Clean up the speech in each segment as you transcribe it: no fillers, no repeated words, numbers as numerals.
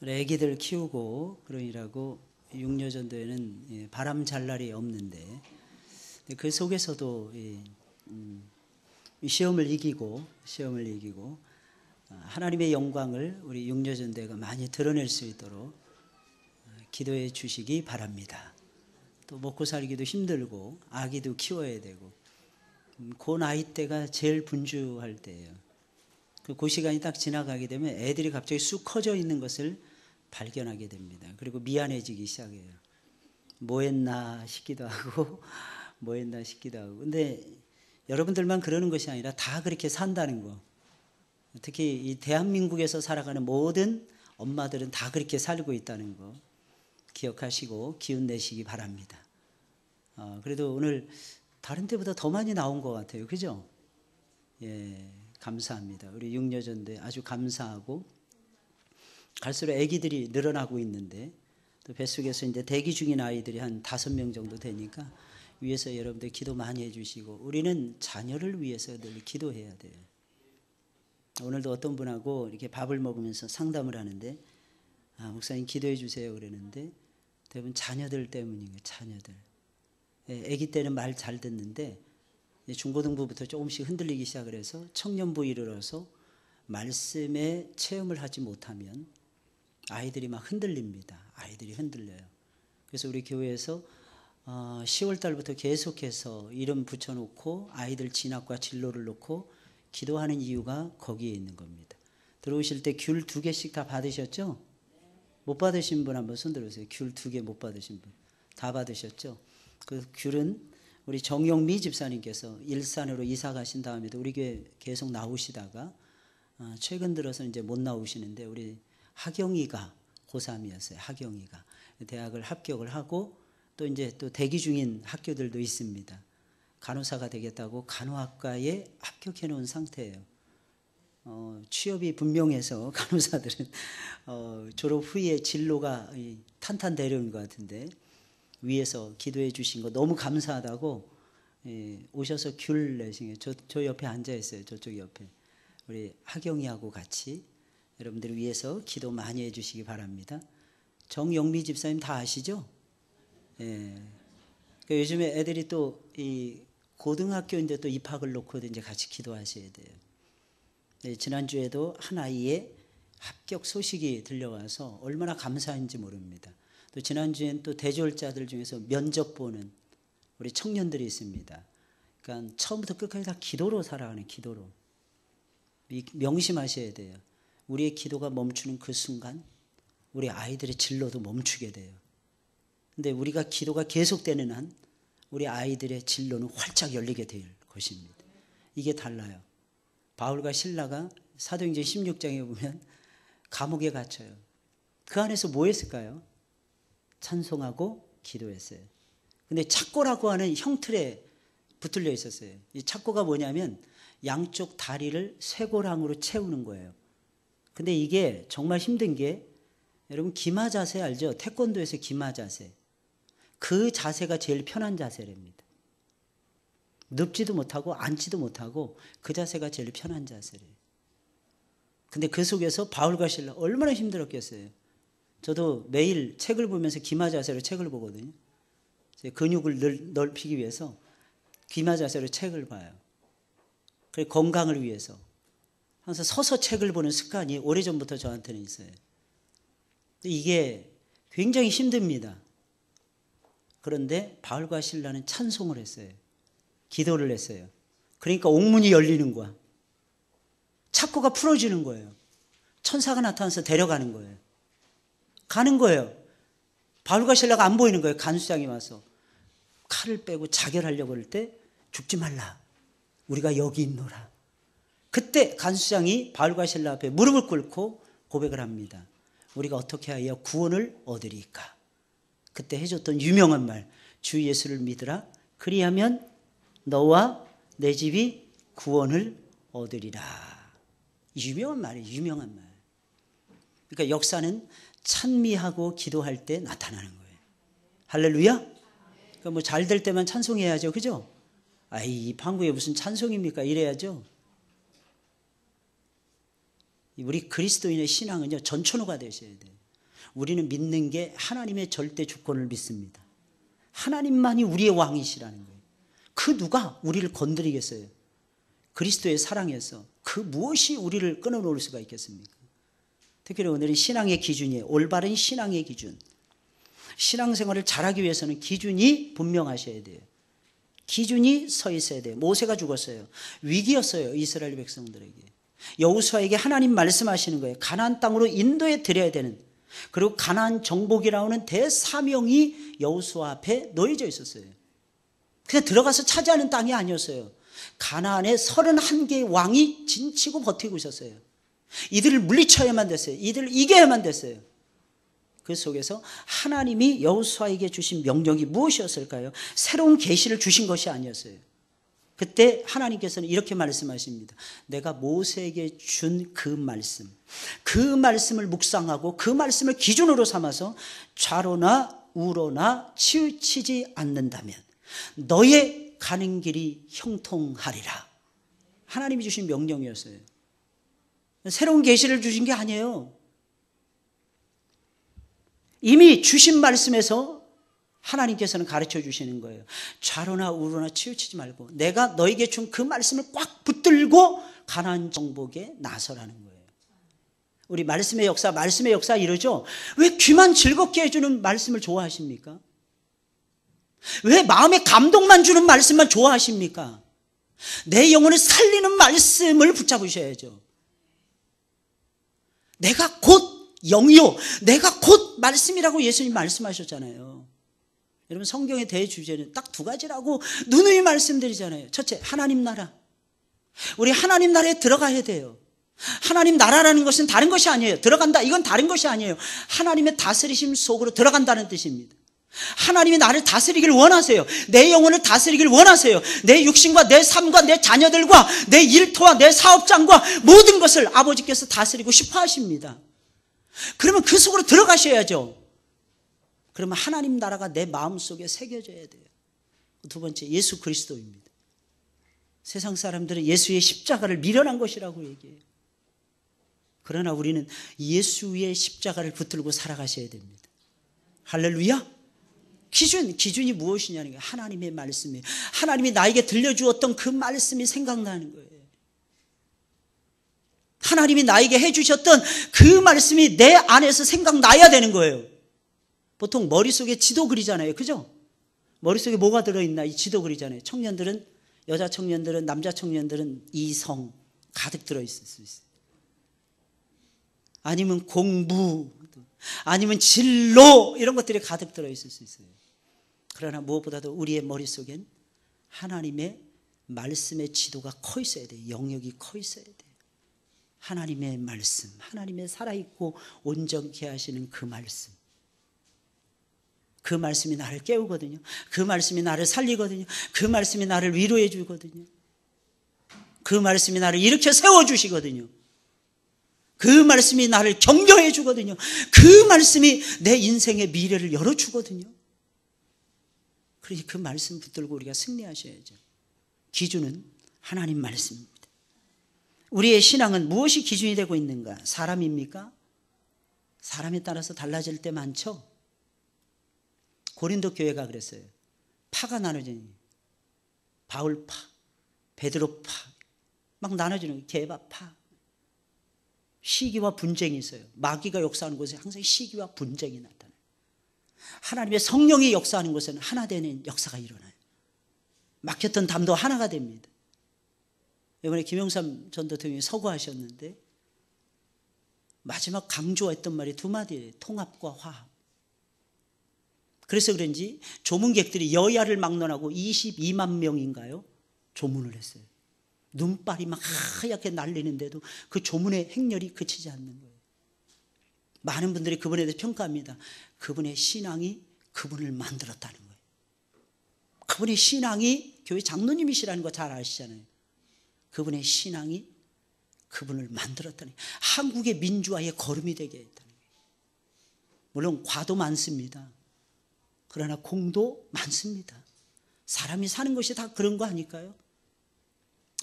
애기들 키우고 그러느라고 육녀전도에는 바람 잘 날이 없는데 그 속에서도 시험을 이기고 하나님의 영광을 우리 육녀전도회가 많이 드러낼 수 있도록 기도해 주시기 바랍니다. 또 먹고 살기도 힘들고 아기도 키워야 되고 그 나이 때가 제일 분주할 때예요. 그 시간이 딱 지나가게 되면 애들이 갑자기 쑥 커져 있는 것을 발견하게 됩니다. 그리고 미안해지기 시작해요. 뭐 했나 싶기도 하고 근데 여러분들만 그러는 것이 아니라 다 그렇게 산다는 거. 특히 이 대한민국에서 살아가는 모든 엄마들은 다 그렇게 살고 있다는 거 기억하시고 기운 내시기 바랍니다. 그래도 오늘 다른 때보다 더 많이 나온 것 같아요. 그죠? 예, 감사합니다. 우리 육녀전도회 아주 감사하고 갈수록 아기들이 늘어나고 있는데 또 뱃속에서 이제 대기 중인 아이들이 한 5명 정도 되니까 위에서 여러분들 기도 많이 해주시고 우리는 자녀를 위해서 늘 기도해야 돼요. 오늘도 어떤 분하고 이렇게 밥을 먹으면서 상담을 하는데 목사님 기도해 주세요 그러는데 대부분 자녀들 때문인 거예요. 자녀들. 아기 때는 말 잘 듣는데 중고등부부터 조금씩 흔들리기 시작을 해서 청년부 이르러서 말씀에 체험을 하지 못하면 아이들이 막 흔들립니다. 아이들이 흔들려요. 그래서 우리 교회에서 10월 달부터 계속해서 이름 붙여놓고 아이들 진학과 진로를 놓고 기도하는 이유가 거기에 있는 겁니다. 들어오실 때 귤 2개씩 다 받으셨죠? 못 받으신 분 한번 손 들어주세요. 귤 2개 못 받으신 분. 다 받으셨죠? 그 귤은 우리 정영미 집사님께서 일산으로 이사 가신 다음에도 우리 교회 계속 나오시다가 최근 들어서 이제 못 나오시는데 우리 하경이가 고3이었어요. 하경이가 대학을 합격을 하고 또 이제 또 대기 중인 학교들도 있습니다. 간호사가 되겠다고 간호학과에 합격해 놓은 상태예요. 취업이 분명해서 간호사들은 졸업 후에 진로가 탄탄대로인 것 같은데 위에서 기도해 주신 거 너무 감사하다고 오셔서 귤 내신 저 옆에 앉아 있어요. 저쪽 옆에 우리 하경이하고 같이 여러분들 위해서 기도 많이 해주시기 바랍니다. 정영미 집사님 다 아시죠? 예. 그러니까 요즘에 애들이 또 이 고등학교인데 또 입학을 놓고도 이제 같이 기도하셔야 돼요. 네, 지난주에도 한 아이의 합격 소식이 들려와서 얼마나 감사한지 모릅니다. 또 지난주엔 또 대졸자들 중에서 면접 보는 우리 청년들이 있습니다. 그러니까 처음부터 끝까지 다 기도로 살아가는 기도로. 명심하셔야 돼요. 우리의 기도가 멈추는 그 순간 우리 아이들의 진로도 멈추게 돼요. 근데 우리가 기도가 계속되는 한 우리 아이들의 진로는 활짝 열리게 될 것입니다. 이게 달라요. 바울과 실라가 사도행전 16장에 보면 감옥에 갇혀요. 그 안에서 뭐 했을까요? 찬송하고 기도했어요. 근데 착고라고 하는 형틀에 붙들려 있었어요. 이 착고가 뭐냐면 양쪽 다리를 쇠고랑으로 채우는 거예요. 근데 이게 정말 힘든 게 여러분 기마 자세 알죠? 태권도에서 기마 자세. 그 자세가 제일 편한 자세랍니다. 눕지도 못하고 앉지도 못하고 그 자세가 제일 편한 자세래요. 근데 그 속에서 바울과 실라 얼마나 힘들었겠어요. 저도 매일 책을 보면서 기마 자세로 책을 보거든요. 제 근육을 넓히기 위해서 기마 자세로 책을 봐요. 그리고 건강을 위해서 항상 서서 책을 보는 습관이 오래전부터 저한테는 있어요. 이게 굉장히 힘듭니다. 그런데 바울과 실라는 찬송을 했어요. 기도를 했어요. 그러니까 옥문이 열리는 거야. 착고가 풀어지는 거예요. 천사가 나타나서 데려가는 거예요. 가는 거예요. 바울과 실라가 안 보이는 거예요. 간수장이 와서 칼을 빼고 자결하려고 할 때 죽지 말라. 우리가 여기 있노라. 그때 간수장이 바울과 실라 앞에 무릎을 꿇고 고백을 합니다. 우리가 어떻게 하여 구원을 얻으리까? 그때 해줬던 유명한 말, 주 예수를 믿으라. 그리하면 너와 내 집이 구원을 얻으리라. 유명한 말이에요. 유명한 말. 그러니까 역사는 찬미하고 기도할 때 나타나는 거예요. 할렐루야? 그러니까 뭐 잘 될 때만 찬송해야죠. 그죠? 이 방구에 무슨 찬송입니까? 이래야죠. 우리 그리스도인의 신앙은요, 전천후가 되셔야 돼요. 우리는 믿는 게 하나님의 절대 주권을 믿습니다. 하나님만이 우리의 왕이시라는 거예요. 그 누가 우리를 건드리겠어요? 그리스도의 사랑에서 그 무엇이 우리를 끊어놓을 수가 있겠습니까? 특히 오늘은 신앙의 기준이에요. 올바른 신앙의 기준. 신앙생활을 잘하기 위해서는 기준이 분명하셔야 돼요. 기준이 서 있어야 돼요. 모세가 죽었어요. 위기였어요. 이스라엘 백성들에게. 여호수아에게 하나님 말씀하시는 거예요. 가나안 땅으로 인도해 드려야 되는, 그리고 가나안 정복이라고 하는 대사명이 여호수아 앞에 놓여져 있었어요. 그냥 들어가서 차지하는 땅이 아니었어요. 가나안에 31개의 왕이 진치고 버티고 있었어요. 이들을 물리쳐야만 됐어요. 이들을 이겨야만 됐어요. 그 속에서 하나님이 여호수아에게 주신 명령이 무엇이었을까요? 새로운 계시를 주신 것이 아니었어요. 그때 하나님께서는 이렇게 말씀하십니다. 내가 모세에게 준 그 말씀을 묵상하고 그 말씀을 기준으로 삼아서 좌로나 우로나 치우치지 않는다면 너의 가는 길이 형통하리라. 하나님이 주신 명령이었어요. 새로운 계시를 주신 게 아니에요. 이미 주신 말씀에서 하나님께서는 가르쳐 주시는 거예요. 좌로나 우로나 치우치지 말고 내가 너에게 준 그 말씀을 꽉 붙들고 가나안 정복에 나서라는 거예요. 우리 말씀의 역사 이러죠. 왜 귀만 즐겁게 해주는 말씀을 좋아하십니까? 왜 마음에 감동만 주는 말씀만 좋아하십니까? 내 영혼을 살리는 말씀을 붙잡으셔야죠. 내가 곧 영이요, 내가 곧 말씀이라고 예수님 말씀하셨잖아요. 여러분, 성경의 대주제는 딱 두 가지라고 누누이 말씀드리잖아요. 첫째, 하나님 나라. 우리 하나님 나라에 들어가야 돼요. 하나님 나라라는 것은 다른 것이 아니에요. 들어간다, 이건 다른 것이 아니에요. 하나님의 다스리심 속으로 들어간다는 뜻입니다. 하나님이 나를 다스리길 원하세요. 내 영혼을 다스리길 원하세요. 내 육신과 내 삶과 내 자녀들과 내 일터와 내 사업장과 모든 것을 아버지께서 다스리고 싶어 하십니다. 그러면 그 속으로 들어가셔야죠. 그러면 하나님 나라가 내 마음속에 새겨져야 돼요. 두 번째, 예수 그리스도입니다. 세상 사람들은 예수의 십자가를 미련한 것이라고 얘기해요. 그러나 우리는 예수의 십자가를 붙들고 살아가셔야 됩니다. 할렐루야. 기준이 무엇이냐는 거예요. 하나님의 말씀이에요. 하나님이 나에게 들려주었던 그 말씀이 생각나는 거예요. 하나님이 나에게 해주셨던 그 말씀이 내 안에서 생각나야 되는 거예요. 보통 머릿속에 지도 그리잖아요. 그죠? 머릿속에 뭐가 들어있나? 이 지도 그리잖아요. 청년들은, 여자 청년들은, 남자 청년들은 이성 가득 들어있을 수 있어요. 아니면 공부, 아니면 진로, 이런 것들이 가득 들어있을 수 있어요. 그러나 무엇보다도 우리의 머릿속엔 하나님의 말씀의 지도가 커 있어야 돼요. 영역이 커 있어야 돼요. 하나님의 말씀, 하나님의 살아있고 온전케 하시는 그 말씀. 그 말씀이 나를 깨우거든요. 그 말씀이 나를 살리거든요. 그 말씀이 나를 위로해 주거든요. 그 말씀이 나를 일으켜 세워주시거든요. 그 말씀이 나를 격려해 주거든요. 그 말씀이 내 인생의 미래를 열어주거든요. 그러니 그 말씀 붙들고 우리가 승리하셔야죠. 기준은 하나님 말씀입니다. 우리의 신앙은 무엇이 기준이 되고 있는가? 사람입니까? 사람에 따라서 달라질 때 많죠. 고린도 교회가 그랬어요. 파가 나눠지는, 바울파, 베드로파, 막 나눠지는 개바파. 시기와 분쟁이 있어요. 마귀가 역사하는 곳에 항상 시기와 분쟁이 나타나요. 하나님의 성령이 역사하는 곳에는 하나 되는 역사가 일어나요. 막혔던 담도 하나가 됩니다. 이번에 김영삼 전 대통령이 서거하셨는데 마지막 강조했던 말이 두 마디예요. 통합과 화합. 그래서 그런지 조문객들이 여야를 막론하고 22만 명인가요? 조문을 했어요. 눈발이 막 하얗게 날리는데도 그 조문의 행렬이 그치지 않는 거예요. 많은 분들이 그분에 대해서 평가합니다. 그분의 신앙이 그분을 만들었다는 거예요. 그분의 신앙이, 교회 장로님이시라는 거 잘 아시잖아요. 그분의 신앙이 그분을 만들었다는 거예요. 한국의 민주화의 걸음이 되게 했다는 거예요. 물론 과도 많습니다. 그러나 공도 많습니다. 사람이 사는 것이 다 그런 거 아닐까요?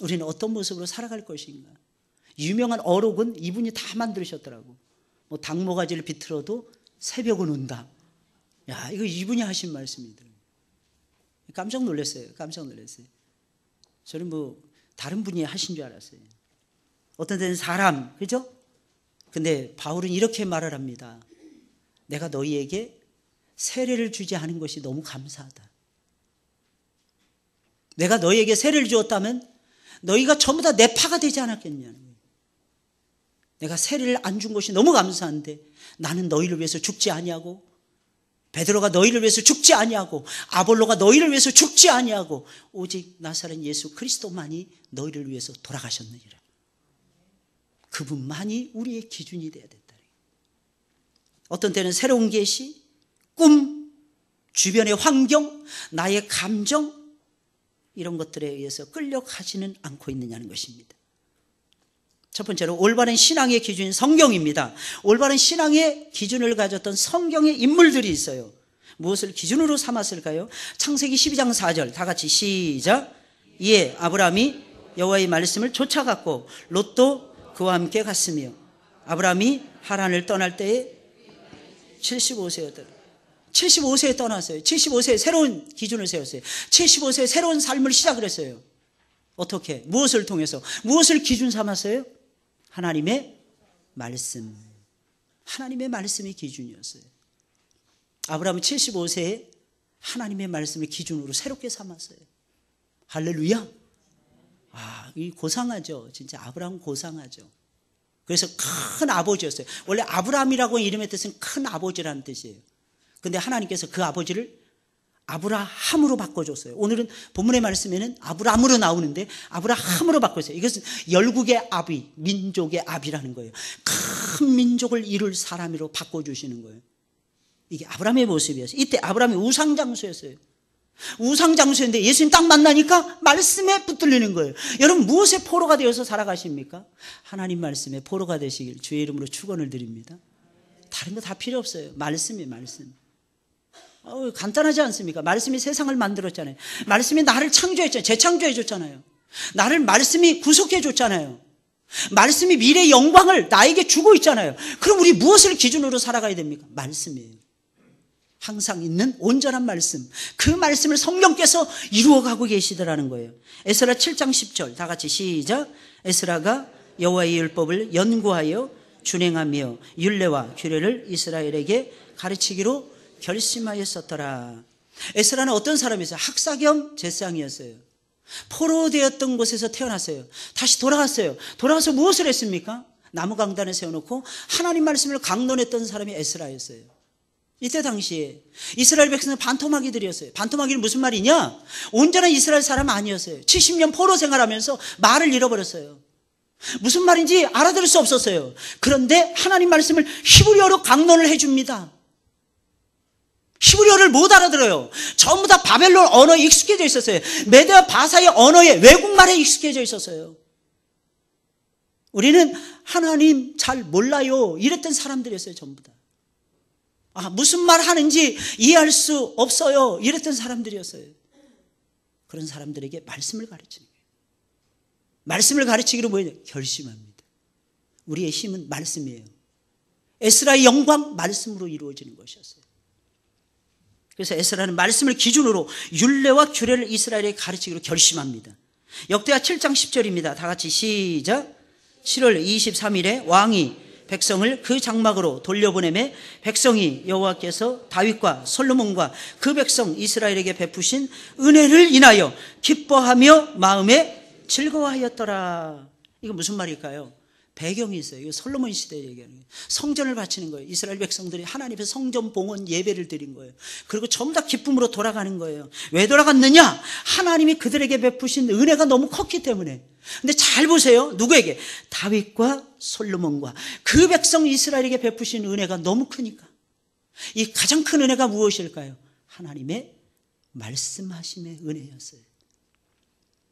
우리는 어떤 모습으로 살아갈 것인가? 유명한 어록은 이분이 다 만드셨더라고. 뭐 당모가지를 비틀어도 새벽은 온다. 야, 이거 이분이 하신 말씀이더라고요. 깜짝 놀랐어요. 깜짝 놀랐어요. 저는 뭐 다른 분이 하신 줄 알았어요. 어떤 데는 사람, 그죠? 근데 바울은 이렇게 말을 합니다. 내가 너희에게 세례를 주지 않은 것이 너무 감사하다. 내가 너희에게 세례를 주었다면 너희가 전부 다 내 파가 되지 않았겠냐는 거예요. 내가 세례를 안 준 것이 너무 감사한데 나는 너희를 위해서 죽지 아니하고, 베드로가 너희를 위해서 죽지 아니하고, 아볼로가 너희를 위해서 죽지 아니하고, 오직 나사렛 예수 그리스도만이 너희를 위해서 돌아가셨느니라. 그분만이 우리의 기준이 되어야 된다. 어떤 때는 새로운 계시, 꿈, 주변의 환경, 나의 감정, 이런 것들에 의해서 끌려가지는 않고 있느냐는 것입니다. 첫 번째로 올바른 신앙의 기준인 성경입니다. 올바른 신앙의 기준을 가졌던 성경의 인물들이 있어요. 무엇을 기준으로 삼았을까요? 창세기 12장 4절 다 같이 시작. 이에 아브라함이 여호와의 말씀을 쫓아갔고 롯도 그와 함께 갔으며, 아브라함이 하란을 떠날 때에 75세였더라. 75세에 떠났어요. 75세에 새로운 기준을 세웠어요. 75세에 새로운 삶을 시작을 했어요. 어떻게? 무엇을 통해서? 무엇을 기준 삼았어요? 하나님의 말씀. 하나님의 말씀이 기준이었어요. 아브라함은 75세에 하나님의 말씀을 기준으로 새롭게 삼았어요. 할렐루야. 이 고상하죠. 진짜 아브라함 고상하죠. 그래서 큰 아버지였어요. 원래 아브라함이라고 이름의 뜻은 큰 아버지라는 뜻이에요. 근데 하나님께서 그 아버지를 아브라함으로 바꿔줬어요. 오늘은 본문의 말씀에는 아브라함으로 나오는데 아브라함으로 바꿨어요. 이것은 열국의 아비, 민족의 아비라는 거예요. 큰 민족을 이룰 사람으로 바꿔주시는 거예요. 이게 아브라함의 모습이었어요. 이때 아브라함이 우상장수였어요. 우상장수였는데 예수님 딱 만나니까 말씀에 붙들리는 거예요. 여러분, 무엇의 포로가 되어서 살아가십니까? 하나님 말씀의 포로가 되시길 주의 이름으로 축원을 드립니다. 다른 거 다 필요 없어요. 말씀이에요, 말씀. 간단하지 않습니까? 말씀이 세상을 만들었잖아요. 말씀이 나를 창조했잖아요. 재창조해줬잖아요. 나를 말씀이 구속해줬잖아요. 말씀이 미래의 영광을 나에게 주고 있잖아요. 그럼 우리 무엇을 기준으로 살아가야 됩니까? 말씀이에요. 항상 있는 온전한 말씀, 그 말씀을 성령께서 이루어가고 계시더라는 거예요. 에스라 7장 10절 다 같이 시작. 에스라가 여호와의 율법을 연구하여 준행하며 율례와 규례를 이스라엘에게 가르치기로 결심하였었더라. 에스라는 어떤 사람이었어요? 학사 겸 제사장이었어요. 포로되었던 곳에서 태어났어요. 다시 돌아갔어요. 돌아가서 무엇을 했습니까? 나무 강단에 세워놓고 하나님 말씀을 강론했던 사람이 에스라였어요. 이때 당시에 이스라엘 백성은 반토막이들이었어요. 반토막이는 무슨 말이냐? 온전한 이스라엘 사람 아니었어요. 70년 포로 생활하면서 말을 잃어버렸어요. 무슨 말인지 알아들을 수 없었어요. 그런데 하나님 말씀을 히브리어로 강론을 해줍니다. 히브리어를 못 알아들어요. 전부 다 바벨론 언어에 익숙해져 있었어요. 메데와 바사의 언어에, 외국말에 익숙해져 있었어요. 우리는 하나님 잘 몰라요, 이랬던 사람들이었어요. 전부 다. 무슨 말 하는지 이해할 수 없어요, 이랬던 사람들이었어요. 그런 사람들에게 말씀을 가르치는 거예요. 말씀을 가르치기로 뭐예요? 결심합니다. 우리의 힘은 말씀이에요. 에스라의 영광, 말씀으로 이루어지는 것이었어요. 그래서 에스라는 말씀을 기준으로 율례와 규례를 이스라엘에 가르치기로 결심합니다. 역대하 7장 10절입니다. 다 같이 시작. 7월 23일에 왕이 백성을 그 장막으로 돌려보내매 백성이 여호와께서 다윗과 솔로몬과 그 백성 이스라엘에게 베푸신 은혜를 인하여 기뻐하며 마음에 즐거워하였더라. 이거 무슨 말일까요? 배경이 있어요. 이거 솔로몬 시대 얘기하는 거예요. 성전을 바치는 거예요. 이스라엘 백성들이 하나님 앞에 성전 봉헌 예배를 드린 거예요. 그리고 전부 다 기쁨으로 돌아가는 거예요. 왜 돌아갔느냐? 하나님이 그들에게 베푸신 은혜가 너무 컸기 때문에. 근데 잘 보세요. 누구에게? 다윗과 솔로몬과 그 백성 이스라엘에게 베푸신 은혜가 너무 크니까. 이 가장 큰 은혜가 무엇일까요? 하나님의 말씀하심의 은혜였어요.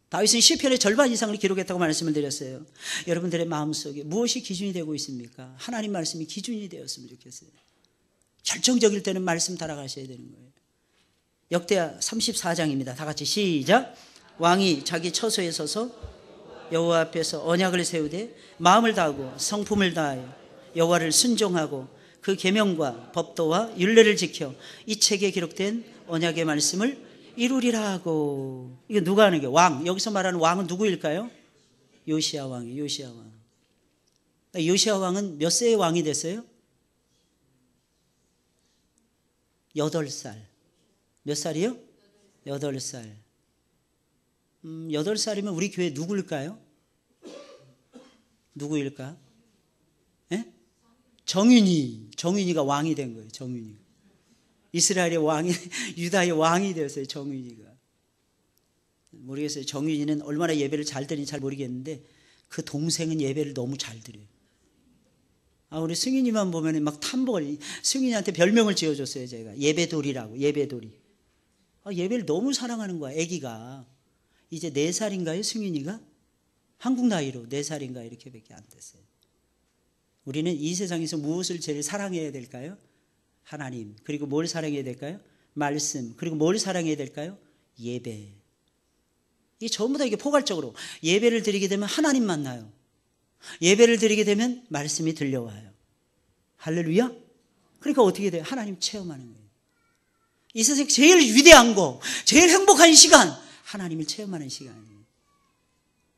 다윗은 시편의 절반 이상을 기록했다고 말씀을 드렸어요. 여러분들의 마음속에 무엇이 기준이 되고 있습니까? 하나님 말씀이 기준이 되었으면 좋겠어요. 결정적일 때는 말씀 따라가셔야 되는 거예요. 역대하 34장입니다. 다 같이 시작. 왕이 자기 처소에 서서 여호와 앞에서 언약을 세우되 마음을 다하고 성품을 다하여 여호와를 순종하고 그 계명과 법도와 율례를 지켜 이 책에 기록된 언약의 말씀을 이루리라 하고. 이게 누가 하는 게? 왕. 여기서 말하는 왕은 누구일까요? 요시야 왕이에요. 요시야 왕. 요시야 왕은 몇 세의 왕이 됐어요? 8살. 몇 살이요? 8살. 8살이면 우리 교회 누구일까요? 누구일까? 예? 정윤이가 왕이 된 거예요. 정윤이. 이스라엘의 왕이, 유다의 왕이 되었어요. 정윤이가. 모르겠어요. 정윤이는 얼마나 예배를 잘 드리는지 잘 모르겠는데 그 동생은 예배를 너무 잘 드려요. 우리 승윤이만 보면 막 탐복을, 승윤이한테 별명을 지어줬어요. 제가 예배돌이라고. 예배돌이. 예배를 너무 사랑하는 거야. 아기가 이제 4살인가요? 승윤이가 한국 나이로 4살인가 이렇게밖에 안 됐어요. 우리는 이 세상에서 무엇을 제일 사랑해야 될까요? 하나님. 그리고 뭘 사랑해야 될까요? 말씀. 그리고 뭘 사랑해야 될까요? 예배. 이 전부 다 이게 포괄적으로 예배를 드리게 되면 하나님 만나요. 예배를 드리게 되면 말씀이 들려와요. 할렐루야. 그러니까 어떻게 돼요? 하나님 체험하는 거예요. 이 세상 제일 위대한 거, 제일 행복한 시간, 하나님을 체험하는 시간이에요.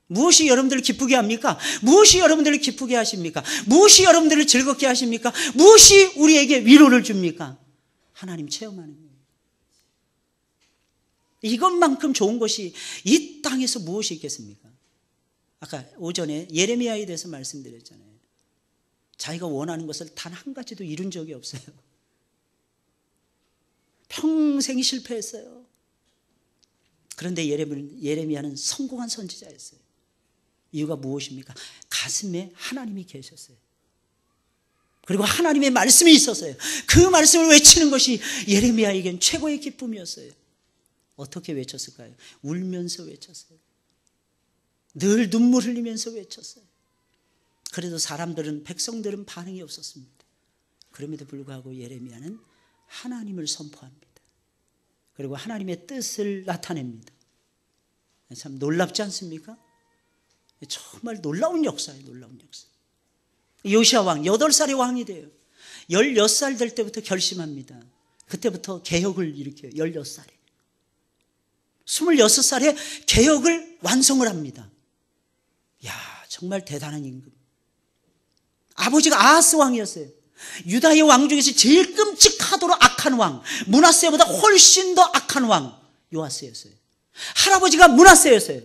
무엇이 여러분들을 기쁘게 합니까? 무엇이 여러분들을 기쁘게 하십니까? 무엇이 여러분들을 즐겁게 하십니까? 무엇이 우리에게 위로를 줍니까? 하나님 체험하는 거예요. 이것만큼 좋은 것이 이 땅에서 무엇이 있겠습니까? 아까 오전에 예레미야에 대해서 말씀드렸잖아요. 자기가 원하는 것을 단 한 가지도 이룬 적이 없어요. 평생 실패했어요. 그런데 예레미야는 성공한 선지자였어요. 이유가 무엇입니까? 가슴에 하나님이 계셨어요. 그리고 하나님의 말씀이 있었어요. 그 말씀을 외치는 것이 예레미야에겐 최고의 기쁨이었어요. 어떻게 외쳤을까요? 울면서 외쳤어요. 늘 눈물 흘리면서 외쳤어요. 그래도 백성들은 반응이 없었습니다. 그럼에도 불구하고 예레미야는 하나님을 선포합니다. 그리고 하나님의 뜻을 나타냅니다. 참 놀랍지 않습니까? 정말 놀라운 역사예요. 놀라운 역사. 요시야 왕 8살의 왕이 돼요. 16살 될 때부터 결심합니다. 그때부터 개혁을 일으켜요. 16살에 26살에 개혁을 완성을 합니다. 야, 정말 대단한 임금. 아버지가 아하스 왕이었어요. 유다의 왕 중에서 제일 끔찍하도록 악한 왕, 므낫세보다 훨씬 더 악한 왕 요아스였어요. 할아버지가 므낫세였어요.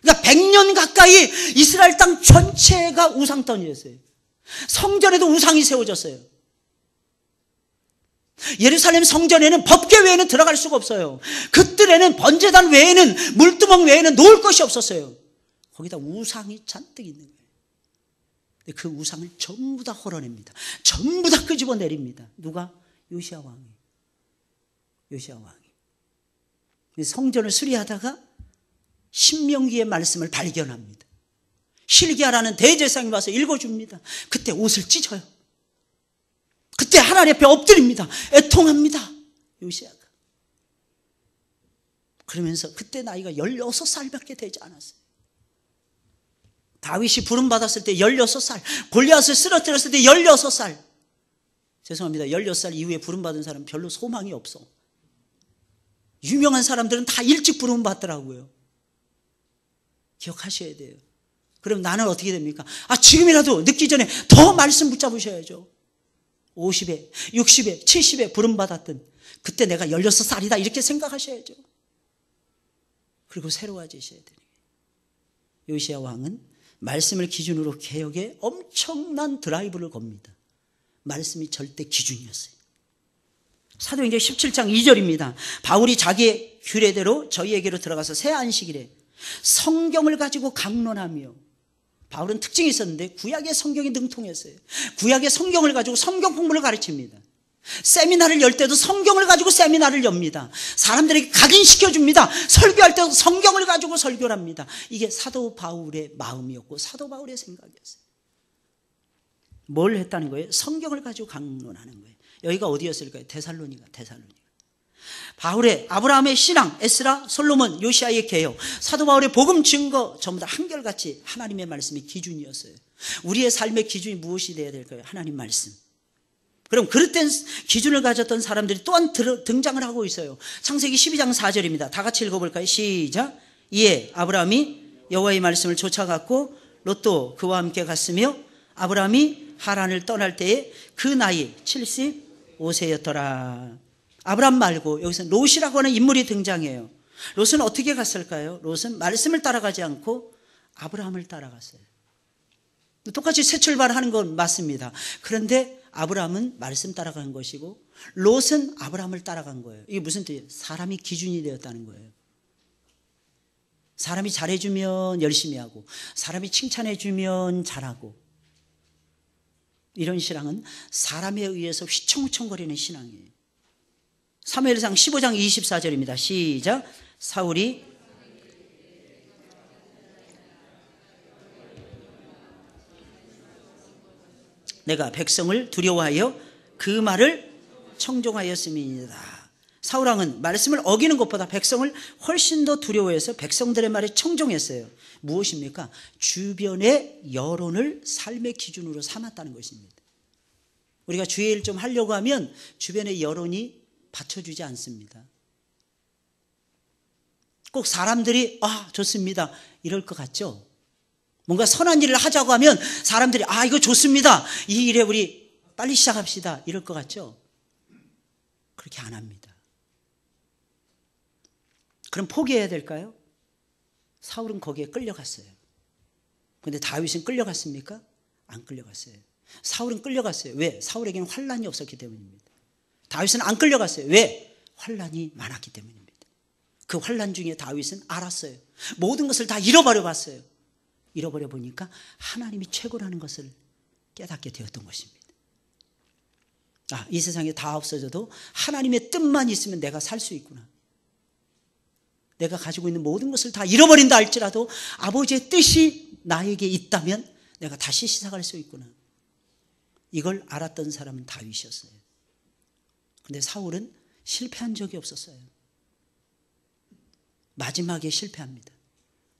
그러니까 100년 가까이 이스라엘 땅 전체가 우상덩이였어요. 성전에도 우상이 세워졌어요. 예루살렘 성전에는 법궤 외에는 들어갈 수가 없어요. 그 뜰에는 번제단 외에는, 물두멍 외에는 놓을 것이 없었어요. 거기다 우상이 잔뜩 있는 거예요. 그 우상을 전부 다 헐어냅니다. 전부 다 끄집어 내립니다. 누가? 요시야 왕이. 요시야 왕이. 성전을 수리하다가 신명기의 말씀을 발견합니다. hil기야라는 대제사장이 와서 읽어줍니다. 그때 옷을 찢어요. 그때 하나님 앞에 엎드립니다. 애통합니다. 요시야가. 그러면서 그때 나이가 16살밖에 되지 않았어요. 다윗이 부름받았을 때 16살, 골리앗을 쓰러뜨렸을 때 16살. 죄송합니다. 16살 이후에 부름받은 사람은 별로 소망이 없어. 유명한 사람들은 다 일찍 부름받더라고요. 기억하셔야 돼요. 그럼 나는 어떻게 됩니까? 지금이라도 늦기 전에 더 말씀 붙잡으셔야죠. 50에, 60에, 70에 부름받았던 그때 내가 16살이다 이렇게 생각하셔야죠. 그리고 새로워지셔야 되는 거예요. 요시야 왕은 말씀을 기준으로 개혁에 엄청난 드라이브를 겁니다. 말씀이 절대 기준이었어요. 사도행전 17장 2절입니다. 바울이 자기의 규례대로 저희에게로 들어가서 새 안식일에 성경을 가지고 강론하며, 바울은 특징이 있었는데 구약의 성경이 능통했어요. 구약의 성경을 가지고 성경 공부를 가르칩니다. 세미나를 열 때도 성경을 가지고 세미나를 엽니다. 사람들에게 각인시켜줍니다. 설교할 때도 성경을 가지고 설교를 합니다. 이게 사도 바울의 마음이었고 사도 바울의 생각이었어요. 뭘 했다는 거예요? 성경을 가지고 강론하는 거예요. 여기가 어디였을까요? 데살로니가. 바울의 아브라함의 신앙, 에스라, 솔로몬, 요시아의 개혁, 사도 바울의 복음 증거 전부 다 한결같이 하나님의 말씀이 기준이었어요. 우리의 삶의 기준이 무엇이 되어야 될까요? 하나님 말씀. 그럼 그릇된 기준을 가졌던 사람들이 또한 등장을 하고 있어요. 창세기 12장 4절입니다. 다 같이 읽어볼까요? 시작. 이에 아브라함이 여호와의 말씀을 쫓아갔고 롯도 그와 함께 갔으며 아브라함이 하란을 떠날 때에 그 나이 75세였더라. 아브라함 말고 여기서 롯이라고 하는 인물이 등장해요. 롯은 어떻게 갔을까요? 롯은 말씀을 따라가지 않고 아브라함을 따라갔어요. 똑같이 새 출발하는 건 맞습니다. 그런데 아브라함은 말씀 따라간 것이고 롯은 아브라함을 따라간 거예요. 이게 무슨 뜻이에요? 사람이 기준이 되었다는 거예요. 사람이 잘해주면 열심히 하고 사람이 칭찬해주면 잘하고, 이런 신앙은 사람에 의해서 휘청휘청거리는 신앙이에요. 사무엘상 15장 24절입니다. 시작. 사울이 내가 백성을 두려워하여 그 말을 청종하였음이니이다. 사울왕은 말씀을 어기는 것보다 백성을 훨씬 더 두려워해서 백성들의 말에 청종했어요. 무엇입니까? 주변의 여론을 삶의 기준으로 삼았다는 것입니다. 우리가 주의 일 좀 하려고 하면 주변의 여론이 받쳐주지 않습니다. 꼭 사람들이 좋습니다 이럴 것 같죠? 뭔가 선한 일을 하자고 하면 사람들이 이거 좋습니다, 이 일에 우리 빨리 시작합시다 이럴 것 같죠? 그렇게 안 합니다. 그럼 포기해야 될까요? 사울은 거기에 끌려갔어요. 그런데 다윗은 끌려갔습니까? 안 끌려갔어요. 사울은 끌려갔어요. 왜? 사울에게는 환난이 없었기 때문입니다. 다윗은 안 끌려갔어요. 왜? 환난이 많았기 때문입니다. 그 환난 중에 다윗은 알았어요. 모든 것을 다 잃어버려 봤어요. 잃어버려 보니까 하나님이 최고라는 것을 깨닫게 되었던 것입니다. 이 세상에 다 없어져도 하나님의 뜻만 있으면 내가 살 수 있구나. 내가 가지고 있는 모든 것을 다 잃어버린다 할지라도 아버지의 뜻이 나에게 있다면 내가 다시 시작할 수 있구나. 이걸 알았던 사람은 다윗이었어요. 그런데 사울은 실패한 적이 없었어요. 마지막에 실패합니다.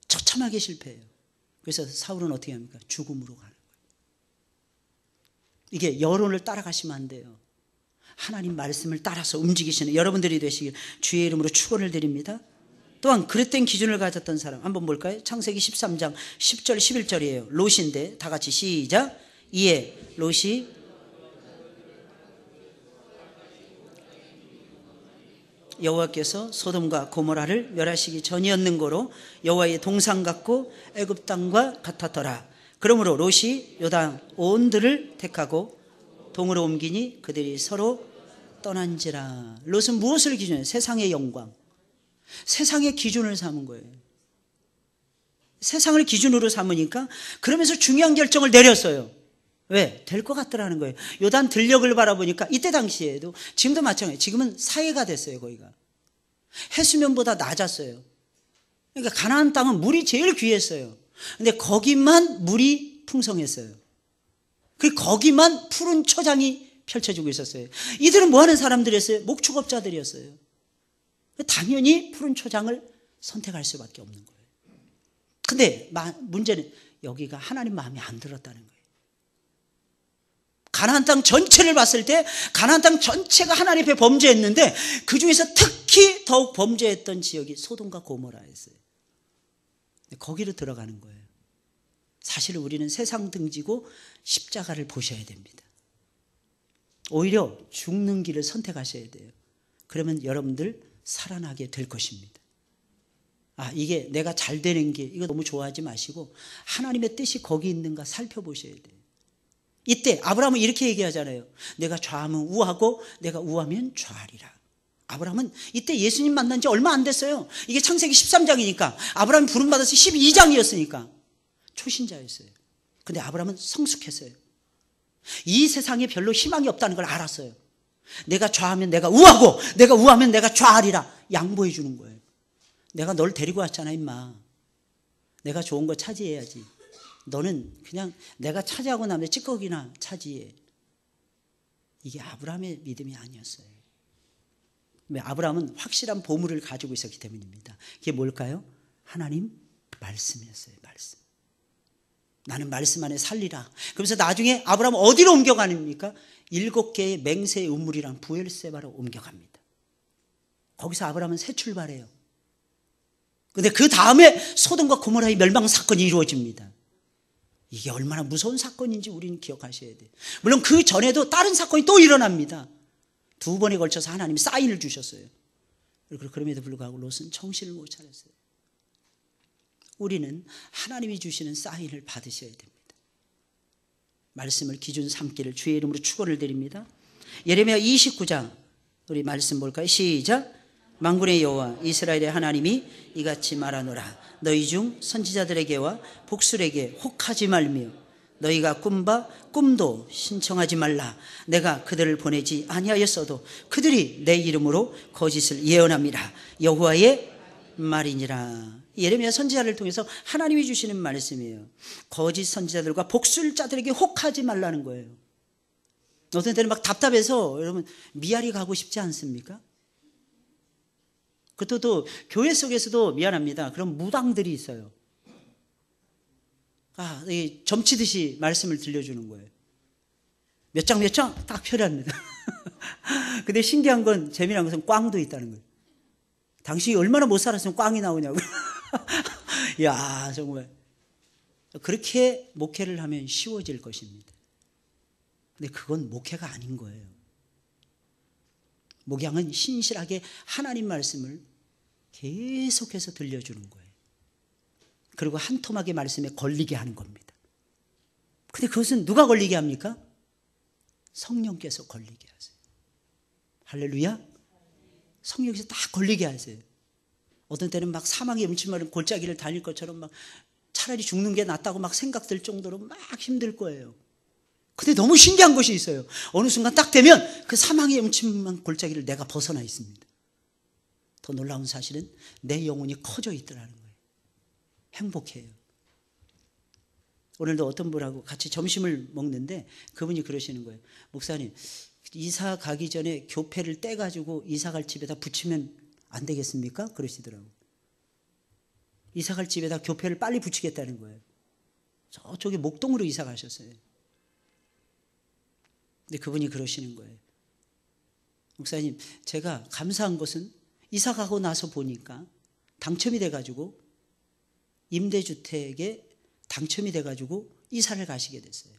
처참하게 실패해요. 그래서 사울은 어떻게 합니까? 죽음으로 가는 거예요. 이게 여론을 따라가시면 안 돼요. 하나님 말씀을 따라서 움직이시는 여러분들이 되시길 주의 이름으로 축원을 드립니다. 또한 그릇된 기준을 가졌던 사람 한번 볼까요? 창세기 13장 10절 11절이에요. 롯인데 다 같이 시작. 이에 롯이 여호와께서 소돔과 고모라를 멸하시기 전이었는 거로 여호와의 동상 같고 애굽 땅과 같았더라. 그러므로 롯이 요단 온 들을 택하고 동으로 옮기니 그들이 서로 떠난지라. 롯은 무엇을 기준해요? 세상의 영광, 세상의 기준을 삼은 거예요. 세상을 기준으로 삼으니까 그러면서 중요한 결정을 내렸어요. 왜? 될 것 같더라는 거예요. 요단 들녘을 바라보니까 이때 당시에도 지금도 마찬가지예요. 지금은 사해가 됐어요. 거기가 해수면보다 낮았어요. 그러니까 가나안 땅은 물이 제일 귀했어요. 근데 거기만 물이 풍성했어요. 그리고 거기만 푸른 초장이 펼쳐지고 있었어요. 이들은 뭐 하는 사람들이었어요? 목축업자들이었어요. 당연히 푸른 초장을 선택할 수밖에 없는 거예요. 근데 문제는 여기가 하나님 마음에 안 들었다는 거예요. 가나안 땅 전체를 봤을 때 가나안 땅 전체가 하나님 앞에 범죄했는데 그 중에서 특히 더욱 범죄했던 지역이 소돔과 고모라였어요. 거기로 들어가는 거예요. 사실 우리는 세상 등지고 십자가를 보셔야 됩니다. 오히려 죽는 길을 선택하셔야 돼요. 그러면 여러분들 살아나게 될 것입니다. 이게 내가 잘 되는 길, 이거 너무 좋아하지 마시고 하나님의 뜻이 거기 있는가 살펴보셔야 돼요. 이때 아브라함은 이렇게 얘기하잖아요. 내가 좌하면 우하고 내가 우하면 좌하리라. 아브라함은 이때 예수님 만난 지 얼마 안 됐어요. 이게 창세기 13장이니까 아브라함이 부름받아서 12장이었으니까 초신자였어요. 근데 아브라함은 성숙했어요. 이 세상에 별로 희망이 없다는 걸 알았어요. 내가 좌하면 내가 우하고 내가 우하면 내가 좌하리라. 양보해 주는 거예요. 내가 널 데리고 왔잖아 임마. 내가 좋은 거 차지해야지. 너는 그냥 내가 차지하고 나면 찌꺼기나 차지해. 이게 아브라함의 믿음이 아니었어요. 아브라함은 확실한 보물을 가지고 있었기 때문입니다. 그게 뭘까요? 하나님 말씀이었어요. 말씀. 나는 말씀 안에 살리라. 그러면서 나중에 아브라함은 어디로 옮겨가니까 7개의 맹세의 우물이랑 부엘세바로 옮겨갑니다. 거기서 아브라함은 새 출발해요. 그런데 그 다음에 소돔과 고모라의 멸망 사건이 이루어집니다. 이게 얼마나 무서운 사건인지 우리는 기억하셔야 돼요. 물론 그 전에도 다른 사건이 또 일어납니다. 2번에 걸쳐서 하나님이 사인을 주셨어요. 그럼에도 불구하고 롯은 정신을 못 차렸어요. 우리는 하나님이 주시는 사인을 받으셔야 됩니다. 말씀을 기준 삼기를 주의 이름으로 축원을 드립니다. 예레미야 29장 우리 말씀 볼까요? 시작. 만군의 여호와 이스라엘의 하나님이 이같이 말하노라. 너희 중 선지자들에게와 복술에게 혹하지 말며 너희가 꾼바 꿈도 신청하지 말라. 내가 그들을 보내지 아니하였어도 그들이 내 이름으로 거짓을 예언함이라. 여호와의 말이니라. 예레미야 선지자를 통해서 하나님이 주시는 말씀이에요. 거짓 선지자들과 복술자들에게 혹하지 말라는 거예요. 어떤 때는 막 답답해서 여러분 미아리 가고 싶지 않습니까? 그것도 교회 속에서도 미안합니다. 그런 무당들이 있어요. 점치듯이 말씀을 들려주는 거예요. 몇 장 몇 장 딱 펴랍니다. 근데 신기한 건 재미난 것은 꽝도 있다는 거예요. 당신이 얼마나 못 살았으면 꽝이 나오냐고. 야, 정말 그렇게 목회를 하면 쉬워질 것입니다. 근데 그건 목회가 아닌 거예요. 목양은 신실하게 하나님 말씀을 계속해서 들려주는 거예요. 그리고 한 토막의 말씀에 걸리게 하는 겁니다. 근데 그것은 누가 걸리게 합니까? 성령께서 걸리게 하세요. 할렐루야. 성령께서 다 걸리게 하세요. 어떤 때는 막 사망의 음침한 골짜기를 다닐 것처럼 막 차라리 죽는 게 낫다고 막 생각될 정도로 막 힘들 거예요. 근데 너무 신기한 것이 있어요. 어느 순간 딱 되면 그 사망의 음침한 골짜기를 내가 벗어나 있습니다. 더 놀라운 사실은 내 영혼이 커져 있더라는 거예요. 행복해요. 오늘도 어떤 분하고 같이 점심을 먹는데 그분이 그러시는 거예요. 목사님, 이사 가기 전에 교패를 떼가지고 이사 갈 집에다 붙이면 안 되겠습니까? 그러시더라고요. 이사 갈 집에다 교패를 빨리 붙이겠다는 거예요. 저쪽에 목동으로 이사 가셨어요. 근데 그분이 그러시는 거예요. 목사님, 제가 감사한 것은 이사 가고 나서 보니까 당첨이 돼가지고 임대주택에 당첨이 돼가지고 이사를 가시게 됐어요.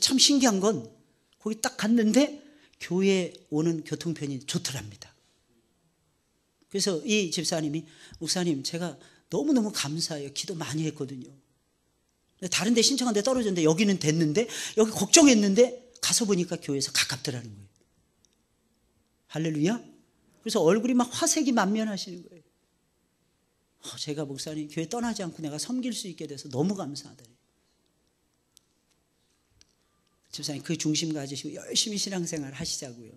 참 신기한 건 거기 딱 갔는데 교회에 오는 교통편이 좋더랍니다. 그래서 이 집사님이 목사님, 제가 너무너무 감사해요. 기도 많이 했거든요. 다른 데 신청한 데 떨어졌는데 여기는 됐는데 여기 걱정했는데 가서 보니까 교회에서 가깝더라는 거예요. 할렐루야. 그래서 얼굴이 막 화색이 만면하시는 거예요. 제가 목사님 교회 떠나지 않고 내가 섬길 수 있게 돼서 너무 감사하다. 집사님 그 중심 가지시고 열심히 신앙생활 하시자고요.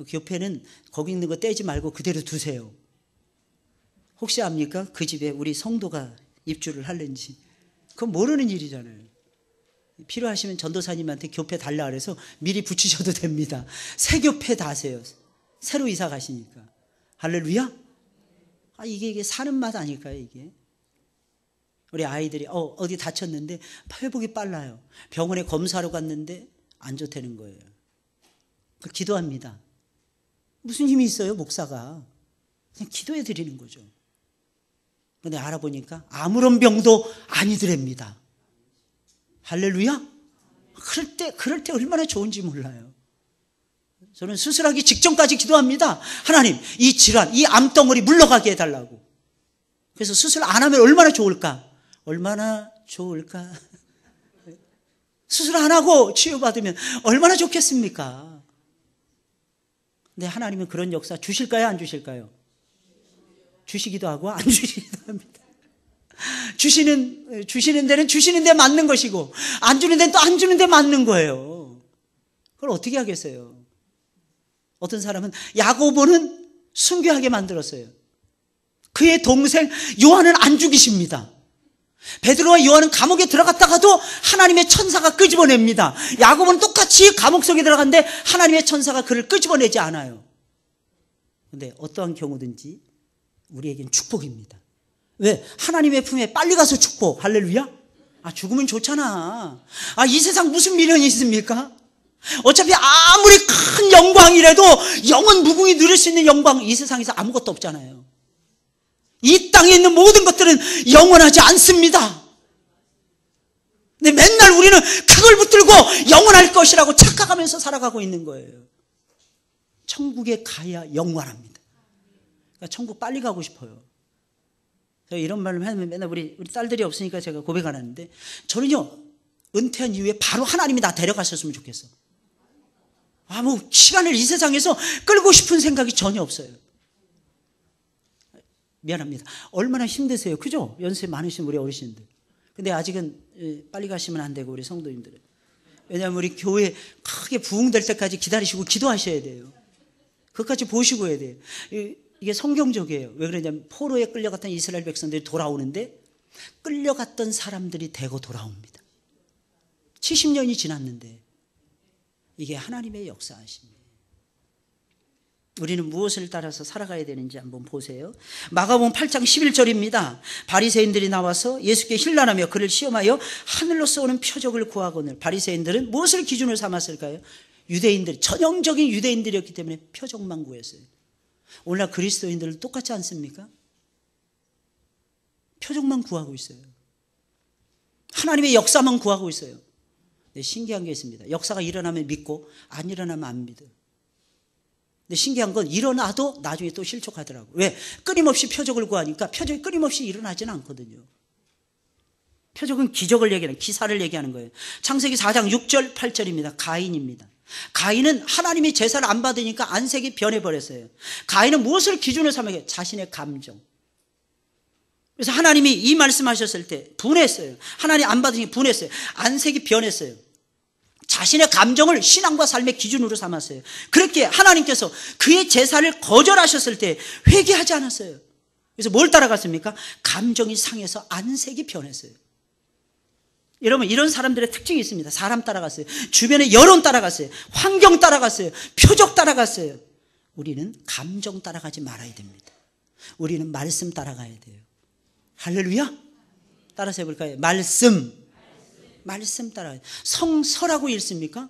교패는 거기 있는 거 떼지 말고 그대로 두세요. 혹시 압니까? 그 집에 우리 성도가 입주를 할는지. 그건 모르는 일이잖아요. 필요하시면 전도사님한테 교패 달라 그래서 미리 붙이셔도 됩니다. 새 교패 다세요. 새로 이사 가시니까. 할렐루야. 이게 사는 맛 아닐까요, 이게? 우리 아이들이 어디 다쳤는데 회복이 빨라요. 병원에 검사하러 갔는데 안 좋다는 거예요. 기도합니다. 무슨 힘이 있어요, 목사가? 그냥 기도해 드리는 거죠. 근데 알아보니까 아무런 병도 아니더랍니다. 할렐루야? 그럴 때 얼마나 좋은지 몰라요. 저는 수술하기 직전까지 기도합니다. 하나님, 이 질환, 이 암덩어리 물러가게 해달라고. 그래서 수술 안 하면 얼마나 좋을까? 얼마나 좋을까? 수술 안 하고 치유받으면 얼마나 좋겠습니까? 근데 하나님은 그런 역사 주실까요? 안 주실까요? 주시기도 하고 안 주시기도 합니다. 주시는 데는 주시는 데 맞는 것이고 안 주는 데는 또 안 주는 데 맞는 거예요. 그걸 어떻게 하겠어요? 어떤 사람은 야고보는 순교하게 만들었어요. 그의 동생 요한은 안 죽이십니다. 베드로와 요한은 감옥에 들어갔다가도 하나님의 천사가 끄집어냅니다. 야고보는 똑같이 감옥 속에 들어갔는데 하나님의 천사가 그를 끄집어내지 않아요. 그런데 어떠한 경우든지 우리에겐 축복입니다. 왜? 하나님의 품에 빨리 가서 축복. 할렐루야. 죽으면 좋잖아. 이 세상 무슨 미련이 있습니까? 어차피 아무리 큰 영광이라도 영원 무궁히 누릴 수 있는 영광, 이 세상에서 아무것도 없잖아요. 이 땅에 있는 모든 것들은 영원하지 않습니다. 근데 맨날 우리는 그걸 붙들고 영원할 것이라고 착각하면서 살아가고 있는 거예요. 천국에 가야 영원합니다. 그러니까 천국 빨리 가고 싶어요. 제가 이런 말을 하면 맨날 우리 딸들이 없으니까 제가 고백 안 하는데, 저는요, 은퇴한 이후에 바로 하나님이 나 데려가셨으면 좋겠어. 시간을 이 세상에서 끌고 싶은 생각이 전혀 없어요. 미안합니다. 얼마나 힘드세요. 그죠? 연세 많으신 우리 어르신들. 근데 아직은 빨리 가시면 안 되고, 우리 성도님들은. 왜냐하면 우리 교회 크게 부흥될 때까지 기다리시고 기도하셔야 돼요. 그것까지 보시고 해야 돼요. 이게 성경적이에요. 왜 그러냐면 포로에 끌려갔던 이스라엘 백성들이 돌아오는데 끌려갔던 사람들이 대거 돌아옵니다. 70년이 지났는데 이게 하나님의 역사하십니다. 우리는 무엇을 따라서 살아가야 되는지 한번 보세요. 마가복음 8장 11절입니다. 바리새인들이 나와서 예수께 힐난하며 그를 시험하여 하늘로서 오는 표적을 구하거늘. 바리새인들은 무엇을 기준으로 삼았을까요? 유대인들, 전형적인 유대인들이었기 때문에 표적만 구했어요. 오늘날 그리스도인들은 똑같지 않습니까? 표적만 구하고 있어요. 하나님의 역사만 구하고 있어요. 근데 신기한 게 있습니다. 역사가 일어나면 믿고 안 일어나면 안 믿어요. 근데 신기한 건 일어나도 나중에 또 실족하더라고요. 왜? 끊임없이 표적을 구하니까 표적이 끊임없이 일어나지는 않거든요. 표적은 기적을 얘기하는, 기사를 얘기하는 거예요. 창세기 4장 6절 8절입니다. 가인입니다. 가인은 하나님이 제사를 안 받으니까 안색이 변해버렸어요. 가인은 무엇을 기준으로 삼아요? 자신의 감정. 그래서 하나님이 이 말씀하셨을 때 분했어요. 하나님 안 받으니까 분했어요. 안색이 변했어요. 자신의 감정을 신앙과 삶의 기준으로 삼았어요. 그렇게 하나님께서 그의 제사를 거절하셨을 때 회개하지 않았어요. 그래서 뭘 따라갔습니까? 감정이 상해서 안색이 변했어요. 여러분, 이런 사람들의 특징이 있습니다. 사람 따라갔어요. 주변의 여론 따라갔어요. 환경 따라갔어요. 표적 따라갔어요. 우리는 감정 따라가지 말아야 됩니다. 우리는 말씀 따라가야 돼요. 할렐루야. 따라서 해볼까요? 말씀 따라가요. 성서라고 읽습니까?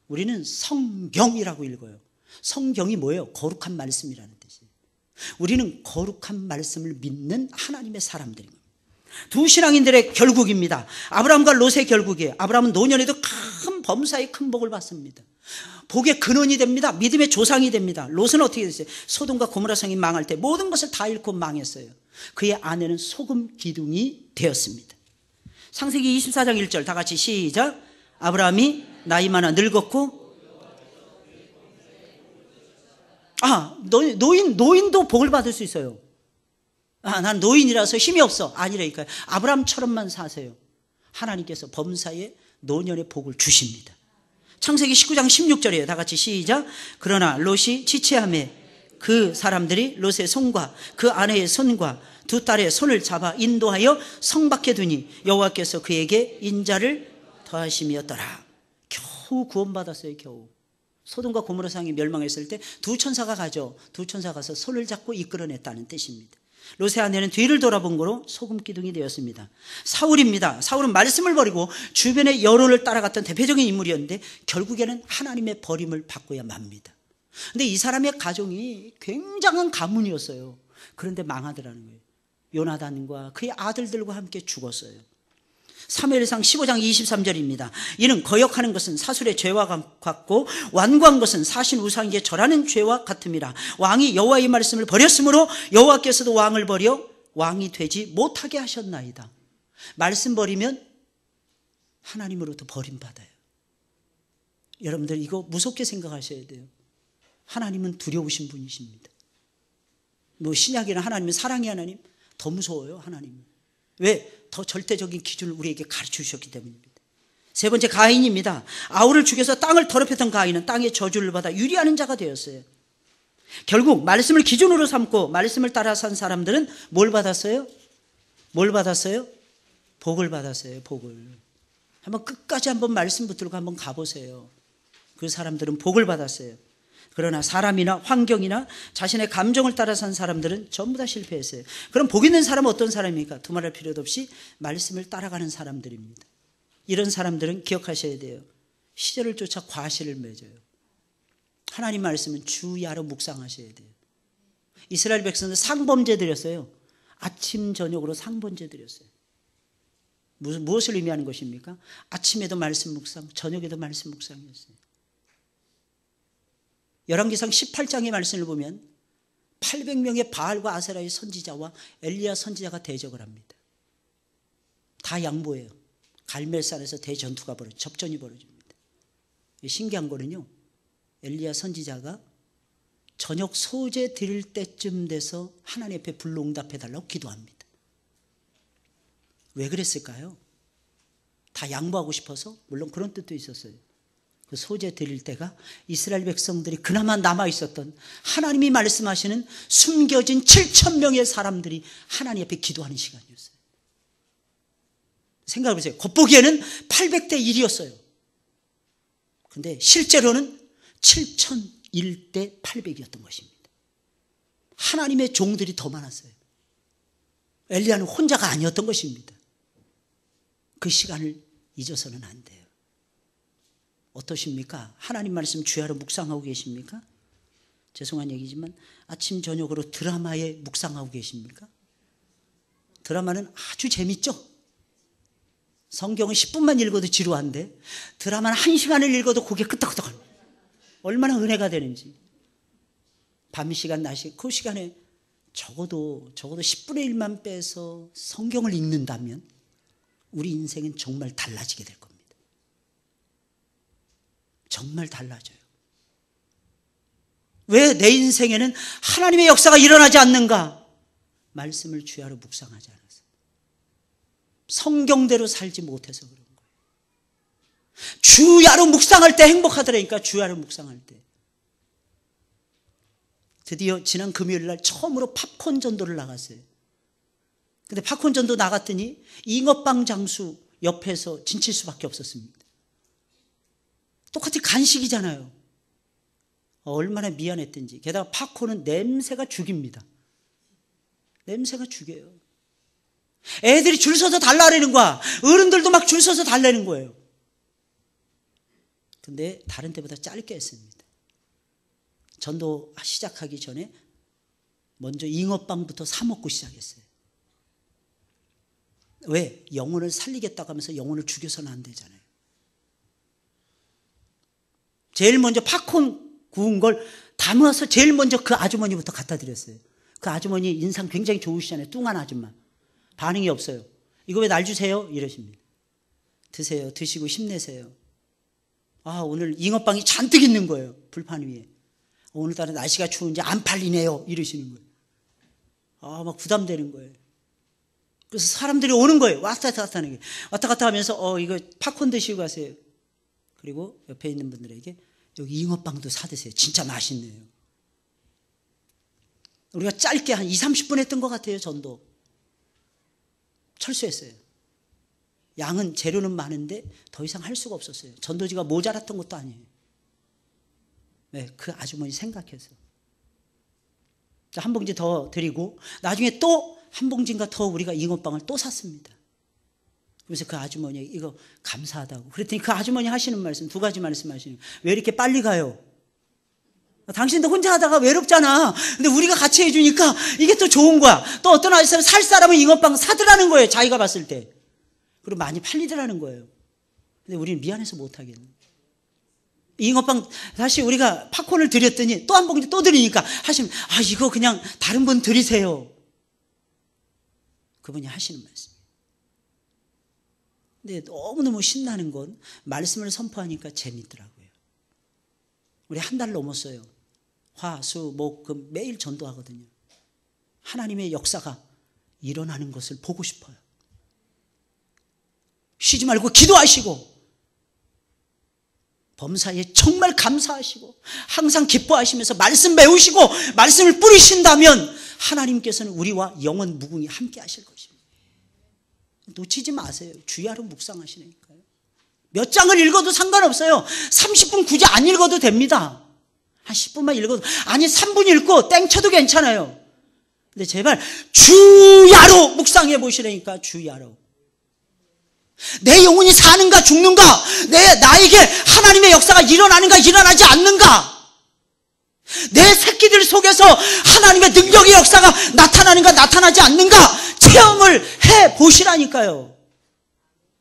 우리는 성경이라고 읽어요. 성경이 뭐예요? 거룩한 말씀이라는 뜻이에요. 우리는 거룩한 말씀을 믿는 하나님의 사람들입니다. 두 신앙인들의 결국입니다. 아브라함과 롯의 결국이에요. 아브라함은 노년에도 큰 범사의 큰 복을 받습니다. 복의 근원이 됩니다. 믿음의 조상이 됩니다. 롯은 어떻게 됐어요? 소돔과 고모라 성이 망할 때 모든 것을 다 잃고 망했어요. 그의 아내는 소금 기둥이 되었습니다. 창세기 24장 1절 다 같이 시작. 아브라함이 나이 많아 늙었고, 노인도 복을 받을 수 있어요. 난 노인이라서 힘이 없어. 아니라니까요. 아브라함처럼만 사세요. 하나님께서 범사에 노년의 복을 주십니다. 창세기 19장 16절이에요. 다 같이 시작. 그러나 롯이 지체하며 그 사람들이 롯의 손과 그 아내의 손과 두 딸의 손을 잡아 인도하여 성 밖에 두니 여호와께서 그에게 인자를 더하심이었더라. 겨우 구원받았어요. 겨우. 소돔과 고모라 성이 멸망했을 때 두 천사가 가죠. 두 천사가 가서 손을 잡고 이끌어냈다는 뜻입니다. 롯의 아내는 뒤를 돌아본 거로 소금 기둥이 되었습니다. 사울입니다. 사울은 말씀을 버리고 주변의 여론을 따라갔던 대표적인 인물이었는데 결국에는 하나님의 버림을 받고야 맙니다. 근데 이 사람의 가정이 굉장한 가문이었어요. 그런데 망하더라는 거예요. 요나단과 그의 아들들과 함께 죽었어요. 사무엘상 15장 23절입니다. 이는 거역하는 것은 사술의 죄와 같고 완고한 것은 사신 우상에게 절하는 죄와 같음이라. 왕이 여호와의 말씀을 버렸으므로 여호와께서도 왕을 버려 왕이 되지 못하게 하셨나이다. 말씀 버리면 하나님으로부터 버림받아요. 여러분들 이거 무섭게 생각하셔야 돼요. 하나님은 두려우신 분이십니다. 뭐 신약이나 하나님은 사랑의 하나님, 더 무서워요. 하나님은. 왜? 더 절대적인 기준을 우리에게 가르쳐 주셨기 때문입니다. 세 번째 가인입니다. 아우를 죽여서 땅을 더럽혔던 가인은 땅의 저주를 받아 유리하는 자가 되었어요. 결국 말씀을 기준으로 삼고 말씀을 따라 산 사람들은 뭘 받았어요? 뭘 받았어요? 복을 받았어요. 복을. 한번 끝까지 한번 말씀 붙들고 한번 가보세요. 그 사람들은 복을 받았어요. 그러나 사람이나 환경이나 자신의 감정을 따라 산 사람들은 전부 다 실패했어요. 그럼 복 있는 사람은 어떤 사람입니까? 두말할 필요도 없이 말씀을 따라가는 사람들입니다. 이런 사람들은 기억하셔야 돼요. 시절을 쫓아 과실을 맺어요. 하나님 말씀은 주야로 묵상하셔야 돼요. 이스라엘 백성들 상범제 드렸어요. 아침 저녁으로 상범제 드렸어요. 무엇을 의미하는 것입니까? 아침에도 말씀 묵상, 저녁에도 말씀 묵상이었어요. 열왕기상 18장의 말씀을 보면 800명의 바알과 아세라의 선지자와 엘리야 선지자가 대적을 합니다. 다 양보해요. 갈멜산에서 대전투가 접전이 벌어집니다. 신기한 거는요, 엘리야 선지자가 저녁 소제 드릴 때쯤 돼서 하나님 앞에 불로 응답해달라고 기도합니다. 왜 그랬을까요? 다 양보하고 싶어서? 물론 그런 뜻도 있었어요. 그 소제 드릴 때가 이스라엘 백성들이 그나마 남아있었던 하나님이 말씀하시는 숨겨진 7,000명의 사람들이 하나님 앞에 기도하는 시간이었어요. 생각해보세요. 겉보기에는 800대 1이었어요. 근데 실제로는 7,001대 800이었던 것입니다. 하나님의 종들이 더 많았어요. 엘리야는 혼자가 아니었던 것입니다. 그 시간을 잊어서는 안 돼요. 어떠십니까? 하나님 말씀 주야로 묵상하고 계십니까? 죄송한 얘기지만 아침 저녁으로 드라마에 묵상하고 계십니까? 드라마는 아주 재밌죠? 성경은 10분만 읽어도 지루한데 드라마는 1시간을 읽어도 고개 끄덕끄덕합니다. 얼마나 은혜가 되는지. 밤 시간, 낮 시간, 그 시간에 적어도 10분의 1만 빼서 성경을 읽는다면 우리 인생은 정말 달라지게 될 겁니다. 정말 달라져요. 왜 내 인생에는 하나님의 역사가 일어나지 않는가? 말씀을 주야로 묵상하지 않아서. 성경대로 살지 못해서 그런 거예요. 주야로 묵상할 때 행복하더라니까. 주야로 묵상할 때. 드디어 지난 금요일 날 처음으로 팝콘 전도를 나갔어요. 근데 팝콘 전도 나갔더니 잉어빵 장수 옆에서 진칠 수밖에 없었습니다. 똑같이 간식이잖아요. 얼마나 미안했던지. 게다가 팝콘은 냄새가 죽입니다. 냄새가 죽여요. 애들이 줄 서서 달라는 거야. 어른들도 막 줄 서서 달라는 거예요. 근데 다른 때보다 짧게 했습니다. 전도 시작하기 전에 먼저 잉어빵부터 사 먹고 시작했어요. 왜? 영혼을 살리겠다고 하면서 영혼을 죽여서는 안 되잖아요. 제일 먼저 팝콘 구운 걸 담아서 제일 먼저 그 아주머니부터 갖다 드렸어요. 그 아주머니 인상 굉장히 좋으시잖아요. 뚱한 아줌마. 반응이 없어요. 이거 왜 날 주세요? 이러십니다. 드세요. 드시고 힘내세요. 아, 오늘 잉어빵이 잔뜩 있는 거예요. 불판 위에. 오늘따라 날씨가 추운지 안 팔리네요. 이러시는 거예요. 아, 막 부담되는 거예요. 그래서 사람들이 오는 거예요. 왔다 갔다 하는 게. 왔다 갔다 하면서 이거 팝콘 드시고 가세요. 그리고 옆에 있는 분들에게 여기 잉어빵도 사드세요. 진짜 맛있네요. 우리가 짧게 한 20-30분 했던 것 같아요. 전도. 철수했어요. 양은 재료는 많은데 더 이상 할 수가 없었어요. 전도지가 모자랐던 것도 아니에요. 네, 그 아주머니 생각해서. 한 봉지 더 드리고 나중에 또 한 봉지인가 더 우리가 잉어빵을 또 샀습니다. 그래서 그 아주머니 이거 감사하다고. 그랬더니 그 아주머니 하시는 말씀, 2가지 말씀하시는 거예요. 왜 이렇게 빨리 가요? 당신도 혼자 하다가 외롭잖아. 근데 우리가 같이 해주니까 이게 또 좋은 거야. 또 어떤 아저씨는 살 사람은 잉어빵 사더라는 거예요. 자기가 봤을 때. 그리고 많이 팔리더라는 거예요. 근데 우리는 미안해서 못하겠네. 잉어빵 다시 우리가 팝콘을 드렸더니 또 한 봉지 또 드리니까 하시면 이거 그냥 다른 분 드리세요. 그분이 하시는 말씀이에요. 근데 너무너무 신나는 건 말씀을 선포하니까 재밌더라고요. 우리 한 달 넘었어요. 화, 수, 목, 금 매일 전도하거든요. 하나님의 역사가 일어나는 것을 보고 싶어요. 쉬지 말고 기도하시고 범사에 정말 감사하시고 항상 기뻐하시면서 말씀 배우시고 말씀을 뿌리신다면 하나님께서는 우리와 영원 무궁히 함께 하실 것입니다. 놓치지 마세요. 주야로 묵상하시니까요. 몇 장을 읽어도 상관없어요. 30분 굳이 안 읽어도 됩니다. 한 10분만 읽어도, 아니 3분 읽고 땡쳐도 괜찮아요. 근데 제발 주야로 묵상해 보시라니까. 주야로. 내 영혼이 사는가 죽는가, 나에게 하나님의 역사가 일어나는가 일어나지 않는가, 내 새끼들 속에서 하나님의 능력의 역사가 나타나는가 나타나지 않는가 체험을 해 보시라니까요.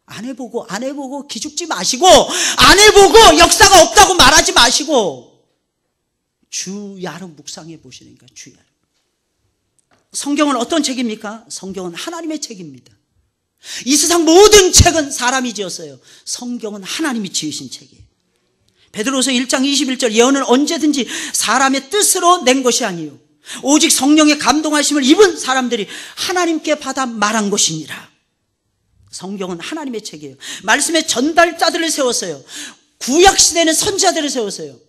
안 해보고 기죽지 마시고, 안 해보고 역사가 없다고 말하지 마시고 주야로 묵상해 보시라니까. 주야로. 성경은 어떤 책입니까? 성경은 하나님의 책입니다. 이 세상 모든 책은 사람이 지었어요. 성경은 하나님이 지으신 책이에요. 베드로서 1장 21절, 예언은 언제든지 사람의 뜻으로 낸 것이 아니요 오직 성령의 감동하심을 입은 사람들이 하나님께 받아 말한 것이니라. 성경은 하나님의 책이에요. 말씀의 전달자들을 세웠어요. 구약시대는 선지자들을 세웠어요.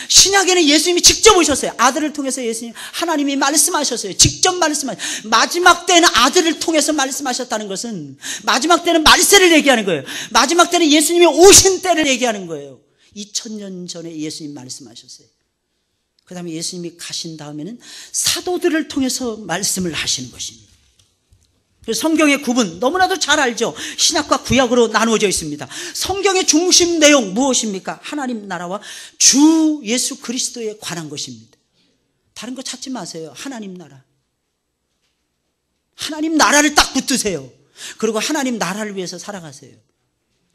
신약에는 예수님이 직접 오셨어요. 아들을 통해서 예수님, 하나님이 말씀하셨어요. 직접 말씀하셨어요. 마지막 때는 아들을 통해서 말씀하셨다는 것은 마지막 때는 말세를 얘기하는 거예요. 마지막 때는 예수님이 오신 때를 얘기하는 거예요. 2000년 전에 예수님 말씀하셨어요. 그 다음에 예수님이 가신 다음에는 사도들을 통해서 말씀을 하시는 것입니다. 성경의 구분 너무나도 잘 알죠. 신약과 구약으로 나누어져 있습니다. 성경의 중심 내용 무엇입니까? 하나님 나라와 주 예수 그리스도에 관한 것입니다. 다른 거 찾지 마세요. 하나님 나라. 하나님 나라를 딱 붙드세요. 그리고 하나님 나라를 위해서 살아가세요.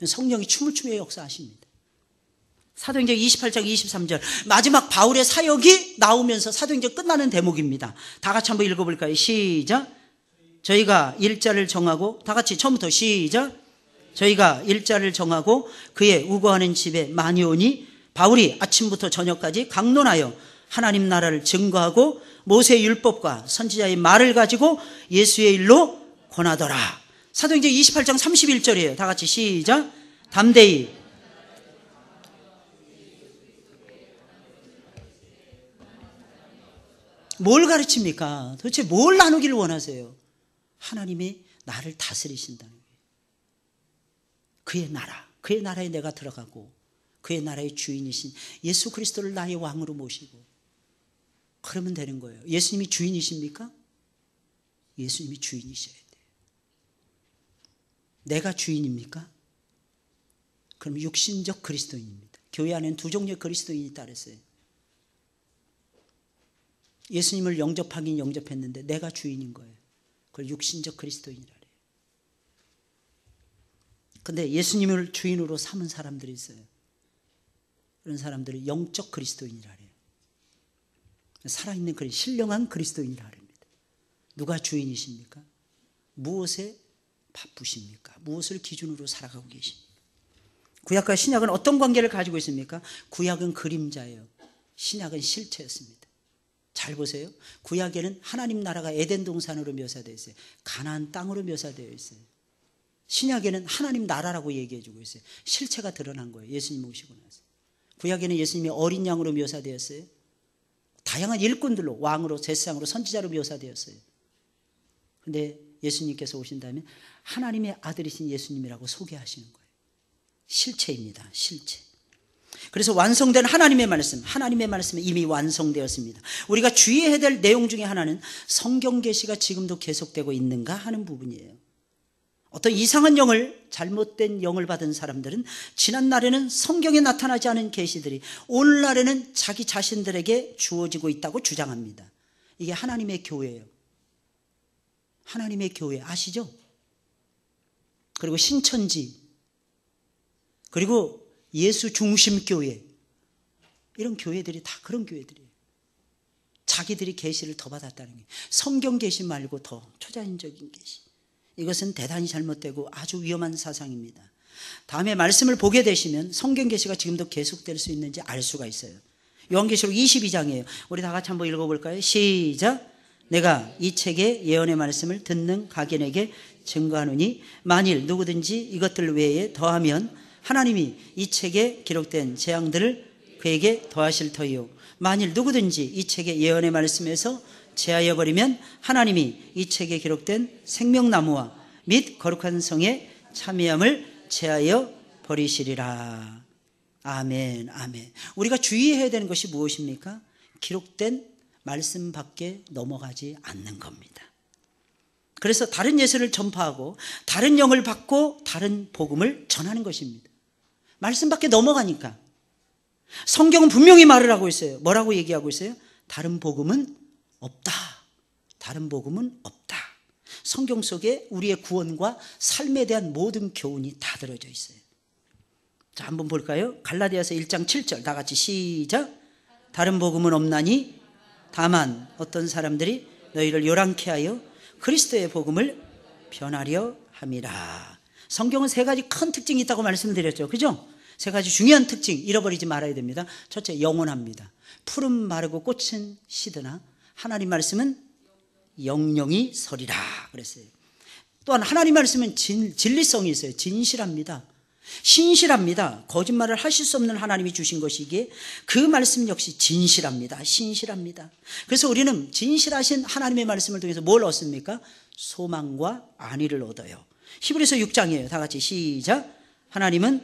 성령이 춤을 추며 역사하십니다. 사도행전 28장 23절, 마지막 바울의 사역이 나오면서 사도행전 끝나는 대목입니다. 다 같이 한번 읽어볼까요? 시작. 저희가 일자를 정하고, 다 같이 처음부터 시작. 저희가 일자를 정하고 그의 우거하는 집에 많이 오니 바울이 아침부터 저녁까지 강론하여 하나님 나라를 증거하고 모세의 율법과 선지자의 말을 가지고 예수의 일로 권하더라. 사도행전 28장 31절이에요. 다 같이 시작. 담대히. 뭘 가르칩니까? 도대체 뭘 나누기를 원하세요? 하나님이 나를 다스리신다는 거예요. 그의 나라에 내가 들어가고 그의 나라의 주인이신 예수 그리스도를 나의 왕으로 모시고 그러면 되는 거예요. 예수님이 주인이십니까? 예수님이 주인이셔야 돼요. 내가 주인입니까? 그럼 육신적 그리스도인입니다. 교회 안에는 두 종류의 그리스도인이 있다 그랬어요. 예수님을 영접하긴 영접했는데 내가 주인인 거예요. 그걸 육신적 그리스도인이라 그래요. 근데 예수님을 주인으로 삼은 사람들이 있어요. 그런 사람들을 영적 그리스도인이라 그래요. 살아있는 신령한 그리스도인이라 합니다. 누가 주인이십니까? 무엇에 바쁘십니까? 무엇을 기준으로 살아가고 계십니까? 구약과 신약은 어떤 관계를 가지고 있습니까? 구약은 그림자예요. 신약은 실체였습니다. 잘 보세요. 구약에는 하나님 나라가 에덴 동산으로 묘사되어 있어요. 가나안 땅으로 묘사되어 있어요. 신약에는 하나님 나라라고 얘기해 주고 있어요. 실체가 드러난 거예요. 예수님 오시고 나서. 구약에는 예수님이 어린 양으로 묘사되었어요. 다양한 일꾼들로, 왕으로, 제사장으로, 선지자로 묘사되었어요. 그런데 예수님께서 오신 다음에 하나님의 아들이신 예수님이라고 소개하시는 거예요. 실체입니다. 실체. 그래서 완성된 하나님의 말씀은 이미 완성되었습니다. 우리가 주의해야 될 내용 중에 하나는 성경 계시가 지금도 계속되고 있는가 하는 부분이에요. 어떤 이상한 영을, 잘못된 영을 받은 사람들은 지난날에는 성경에 나타나지 않은 계시들이 오늘날에는 자기 자신들에게 주어지고 있다고 주장합니다. 이게 하나님의 교회예요. 하나님의 교회 아시죠? 그리고 신천지, 그리고 예수 중심 교회, 이런 교회들이 다 그런 교회들이에요. 자기들이 계시를 더 받았다는 게, 성경 계시 말고 더 초자연적인 계시. 이것은 대단히 잘못되고 아주 위험한 사상입니다. 다음에 말씀을 보게 되시면 성경 계시가 지금도 계속될 수 있는지 알 수가 있어요. 요한계시록 22장이에요. 우리 다 같이 한번 읽어볼까요? 시작. 내가 이 책의 예언의 말씀을 듣는 각인에게 증거하노니 만일 누구든지 이것들 외에 더하면 하나님이 이 책에 기록된 재앙들을 그에게 더하실 터이요 만일 누구든지 이 책의 예언의 말씀에서 제하여 버리면 하나님이 이 책에 기록된 생명나무와 및 거룩한 성에 참여함을 제하여 버리시리라. 아멘, 아멘. 우리가 주의해야 되는 것이 무엇입니까? 기록된 말씀 밖에 넘어가지 않는 겁니다. 그래서 다른 예수를 전파하고 다른 영을 받고 다른 복음을 전하는 것입니다. 말씀 밖에 넘어가니까. 성경은 분명히 말을 하고 있어요. 뭐라고 얘기하고 있어요? 다른 복음은 없다. 다른 복음은 없다. 성경 속에 우리의 구원과 삶에 대한 모든 교훈이 다 들어져 있어요. 자, 한번 볼까요? 갈라디아서 1장 7절 다 같이 시작. 다른 복음은 없나니 다만 어떤 사람들이 너희를 요란케 하여 그리스도의 복음을 변하려 함이라. 성경은 세 가지 큰 특징이 있다고 말씀드렸죠. 그죠? 세 가지 중요한 특징 잃어버리지 말아야 됩니다. 첫째, 영원합니다. 푸른 마르고 꽃은 시드나 하나님 말씀은 영영이 서리라 그랬어요. 또한 하나님 말씀은 진리성이 있어요. 진실합니다. 신실합니다. 거짓말을 하실 수 없는 하나님이 주신 것이기에 그 말씀 역시 진실합니다. 신실합니다. 그래서 우리는 진실하신 하나님의 말씀을 통해서 뭘 얻습니까? 소망과 안위를 얻어요. 히브리서 6장이에요. 다 같이 시작. 하나님은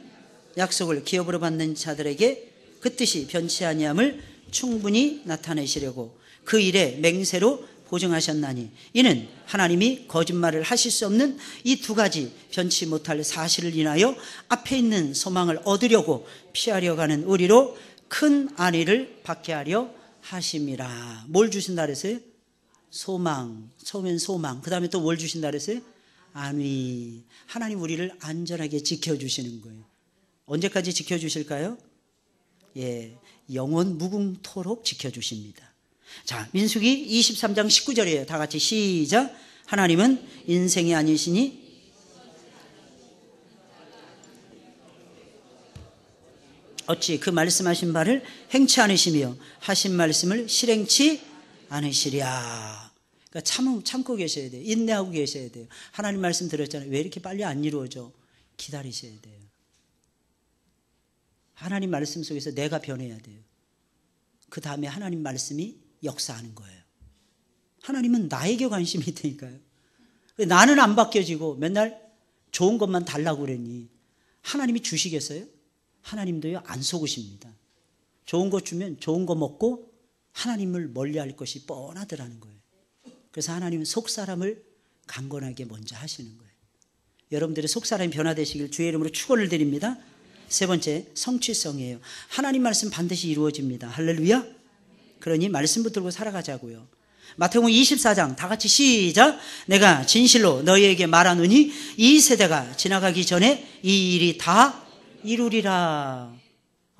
약속을 기업으로 받는 자들에게 그 뜻이 변치 아니함을 충분히 나타내시려고 그 일에 맹세로 보증하셨나니 이는 하나님이 거짓말을 하실 수 없는 이 두 가지 변치 못할 사실을 인하여 앞에 있는 소망을 얻으려고 피하려 가는 우리로 큰 안위를 받게 하려 하심이라. 뭘 주신다 그랬어요? 소망. 처음엔 소망. 그 다음에 또 뭘 주신다 그랬어요? 안위. 하나님 우리를 안전하게 지켜주시는 거예요. 언제까지 지켜주실까요? 예, 영원 무궁토록 지켜주십니다. 자, 민수기 23장 19절이에요. 다 같이 시작. 하나님은 인생이 아니시니 어찌 그 말씀하신 바를 행치 않으시며 하신 말씀을 실행치 않으시랴. 그러니까 참고 계셔야 돼요. 인내하고 계셔야 돼요. 하나님 말씀 들었잖아요. 왜 이렇게 빨리 안 이루어져? 기다리셔야 돼요. 하나님 말씀 속에서 내가 변해야 돼요. 그 다음에 하나님 말씀이 역사하는 거예요. 하나님은 나에게 관심이 있다니까요. 나는 안 바뀌어지고 맨날 좋은 것만 달라고 그러니 하나님이 주시겠어요? 하나님도요 안 속으십니다. 좋은 거 주면 좋은 거 먹고 하나님을 멀리할 것이 뻔하더라는 거예요. 그래서 하나님은 속사람을 강건하게 먼저 하시는 거예요. 여러분들의 속사람이 변화되시길 주의 이름으로 축원을 드립니다. 세 번째, 성취성이에요. 하나님 말씀 반드시 이루어집니다. 할렐루야. 그러니 말씀 붙들고 살아가자고요. 마태복음 24장 다 같이 시작. 내가 진실로 너희에게 말하노니 이 세대가 지나가기 전에 이 일이 다 이루리라.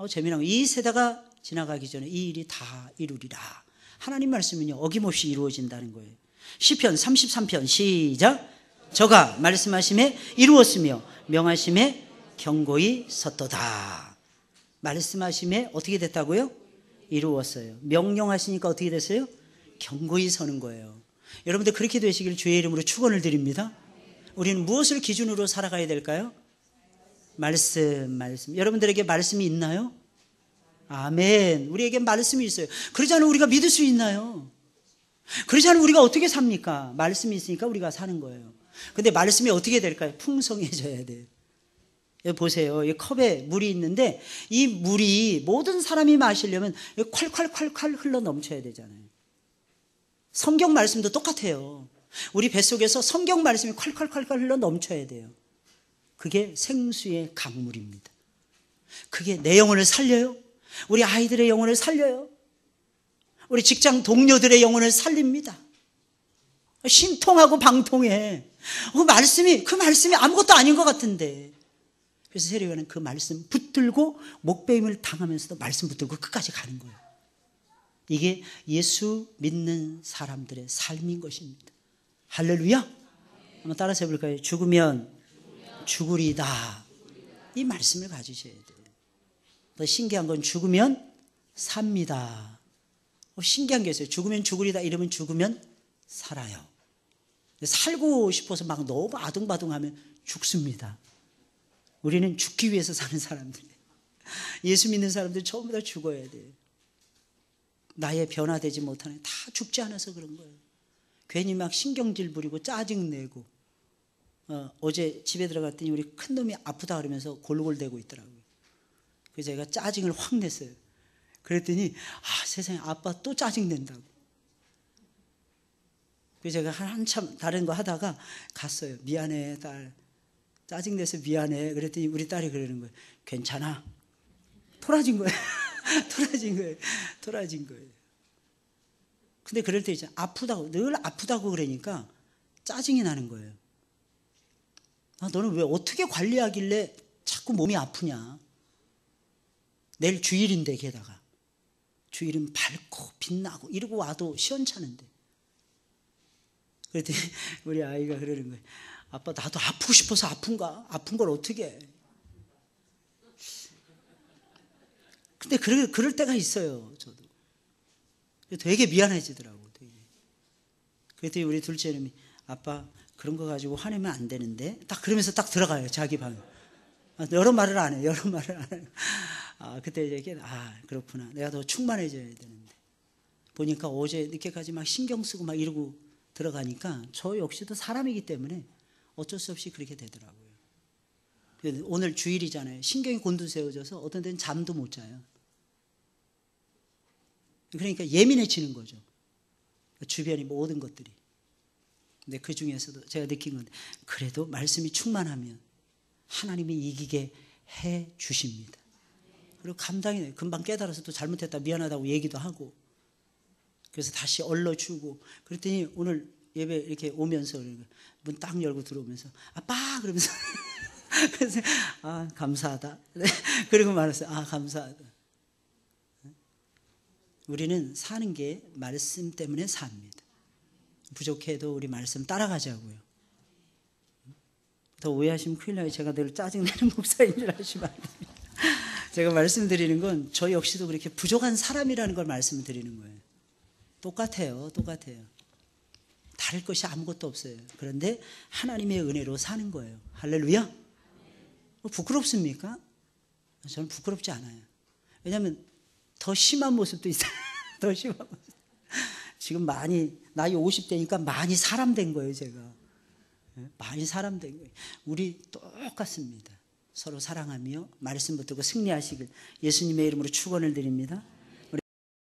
재미난 거. 이 세대가 지나가기 전에 이 일이 다 이루리라. 하나님 말씀은요 어김없이 이루어진다는 거예요. 시편 33편 시작. 저가 말씀하심에 이루었으며 명하심에 경고히 섰도다. 말씀하심에 어떻게 됐다고요? 이루었어요. 명령하시니까 어떻게 됐어요? 경고히 서는 거예요. 여러분들 그렇게 되시길 주의 이름으로 축원을 드립니다. 우리는 무엇을 기준으로 살아가야 될까요? 말씀. 여러분들에게 말씀이 있나요? 아멘. 우리에게 말씀이 있어요. 그러지 않으면 우리가 믿을 수 있나요? 그러지 않으면 우리가 어떻게 삽니까? 말씀이 있으니까 우리가 사는 거예요. 근데 말씀이 어떻게 될까요? 풍성해져야 돼요. 여기 보세요. 이 컵에 물이 있는데 이 물이 모든 사람이 마시려면 콸콸콸콸 흘러 넘쳐야 되잖아요. 성경 말씀도 똑같아요. 우리 뱃속에서 성경 말씀이 콸콸콸콸 흘러 넘쳐야 돼요. 그게 생수의 강물입니다. 그게 내 영혼을 살려요. 우리 아이들의 영혼을 살려요. 우리 직장 동료들의 영혼을 살립니다. 신통하고 방통해. 그 말씀이 아무것도 아닌 것 같은데. 그래서 세례요한은 그 말씀 붙들고 목베임을 당하면서도 말씀 붙들고 끝까지 가는 거예요. 이게 예수 믿는 사람들의 삶인 것입니다. 할렐루야. 한번 따라서 해볼까요? 죽으면 죽으리다. 이 말씀을 가지셔야 돼요. 더 신기한 건 죽으면 삽니다. 신기한 게 있어요. 죽으면 죽으리다 이러면 죽으면 살아요. 살고 싶어서 막 너무 아둥바둥하면 죽습니다. 우리는 죽기 위해서 사는 사람들이에요. 예수 믿는 사람들 전부 다 죽어야 돼요. 나의 변화되지 못하는 다 죽지 않아서 그런 거예요. 괜히 막 신경질 부리고 짜증내고 어제 집에 들어갔더니 우리 큰 놈이 아프다 그러면서 골골대고 있더라고요. 그래서 제가 짜증을 확 냈어요. 그랬더니 세상에 아빠 또 짜증낸다고. 그래서 제가 한참 다른 거 하다가 갔어요. 미안해 딸, 짜증내서 미안해. 그랬더니 우리 딸이 그러는 거예요. 괜찮아. 토라진 거예요. 토라진 거예요. 근데 그럴 때 이제 아프다고, 늘 아프다고 그러니까 짜증이 나는 거예요. 너는 왜 어떻게 관리하길래 자꾸 몸이 아프냐. 내일 주일인데, 게다가 주일은 밝고 빛나고 이러고 와도 시원찮은데. 그랬더니 우리 아이가 그러는 거예요. 아빠 나도 아프고 싶어서 아픈가? 아픈 걸 어떻게 해? 근데 그럴 때가 있어요. 저도 되게 미안해지더라고. 되게. 그랬더니 우리 둘째 놈이 아빠 그런 거 가지고 화내면 안 되는데, 딱 그러면서 딱 들어가요. 자기 방에. 여러 말을 안 해요. 그때 이제 그렇구나. 내가 더 충만해져야 되는데. 보니까 어제 늦게까지 막 신경 쓰고 막 이러고 들어가니까 저 역시도 사람이기 때문에 어쩔 수 없이 그렇게 되더라고요. 오늘 주일이잖아요. 신경이 곤두세워져서 어떤 데는 잠도 못 자요. 그러니까 예민해지는 거죠. 주변이 모든 것들이. 근데 그 중에서도 제가 느낀 건데, 그래도 말씀이 충만하면 하나님이 이기게 해 주십니다. 그리고 감당이 돼요. 금방 깨달아서 또 잘못했다 미안하다고 얘기도 하고, 그래서 다시 얼러주고. 그랬더니 오늘 예배 이렇게 오면서 문 딱 열고 들어오면서 아빠 그러면서 그래서 감사하다. 그리고 말했어요. 감사하다. 우리는 사는 게 말씀 때문에 삽니다. 부족해도 우리 말씀 따라가자고요. 더 오해하시면 큰일 나요. 제가 늘 짜증내는 목사인 줄 아시면 안 됩니다. 제가 말씀드리는 건 저 역시도 그렇게 부족한 사람이라는 걸 말씀드리는 거예요. 똑같아요. 다를 것이 아무것도 없어요. 그런데 하나님의 은혜로 사는 거예요. 할렐루야. 부끄럽습니까? 저는 부끄럽지 않아요. 왜냐하면 더 심한 모습도 있어요. 더 심한 모습. 지금 많이 나이 50대니까 많이 사람 된 거예요. 제가 많이 사람 된 거예요. 우리 똑같습니다. 서로 사랑하며 말씀 붙들고 승리하시길 예수님의 이름으로 축원을 드립니다.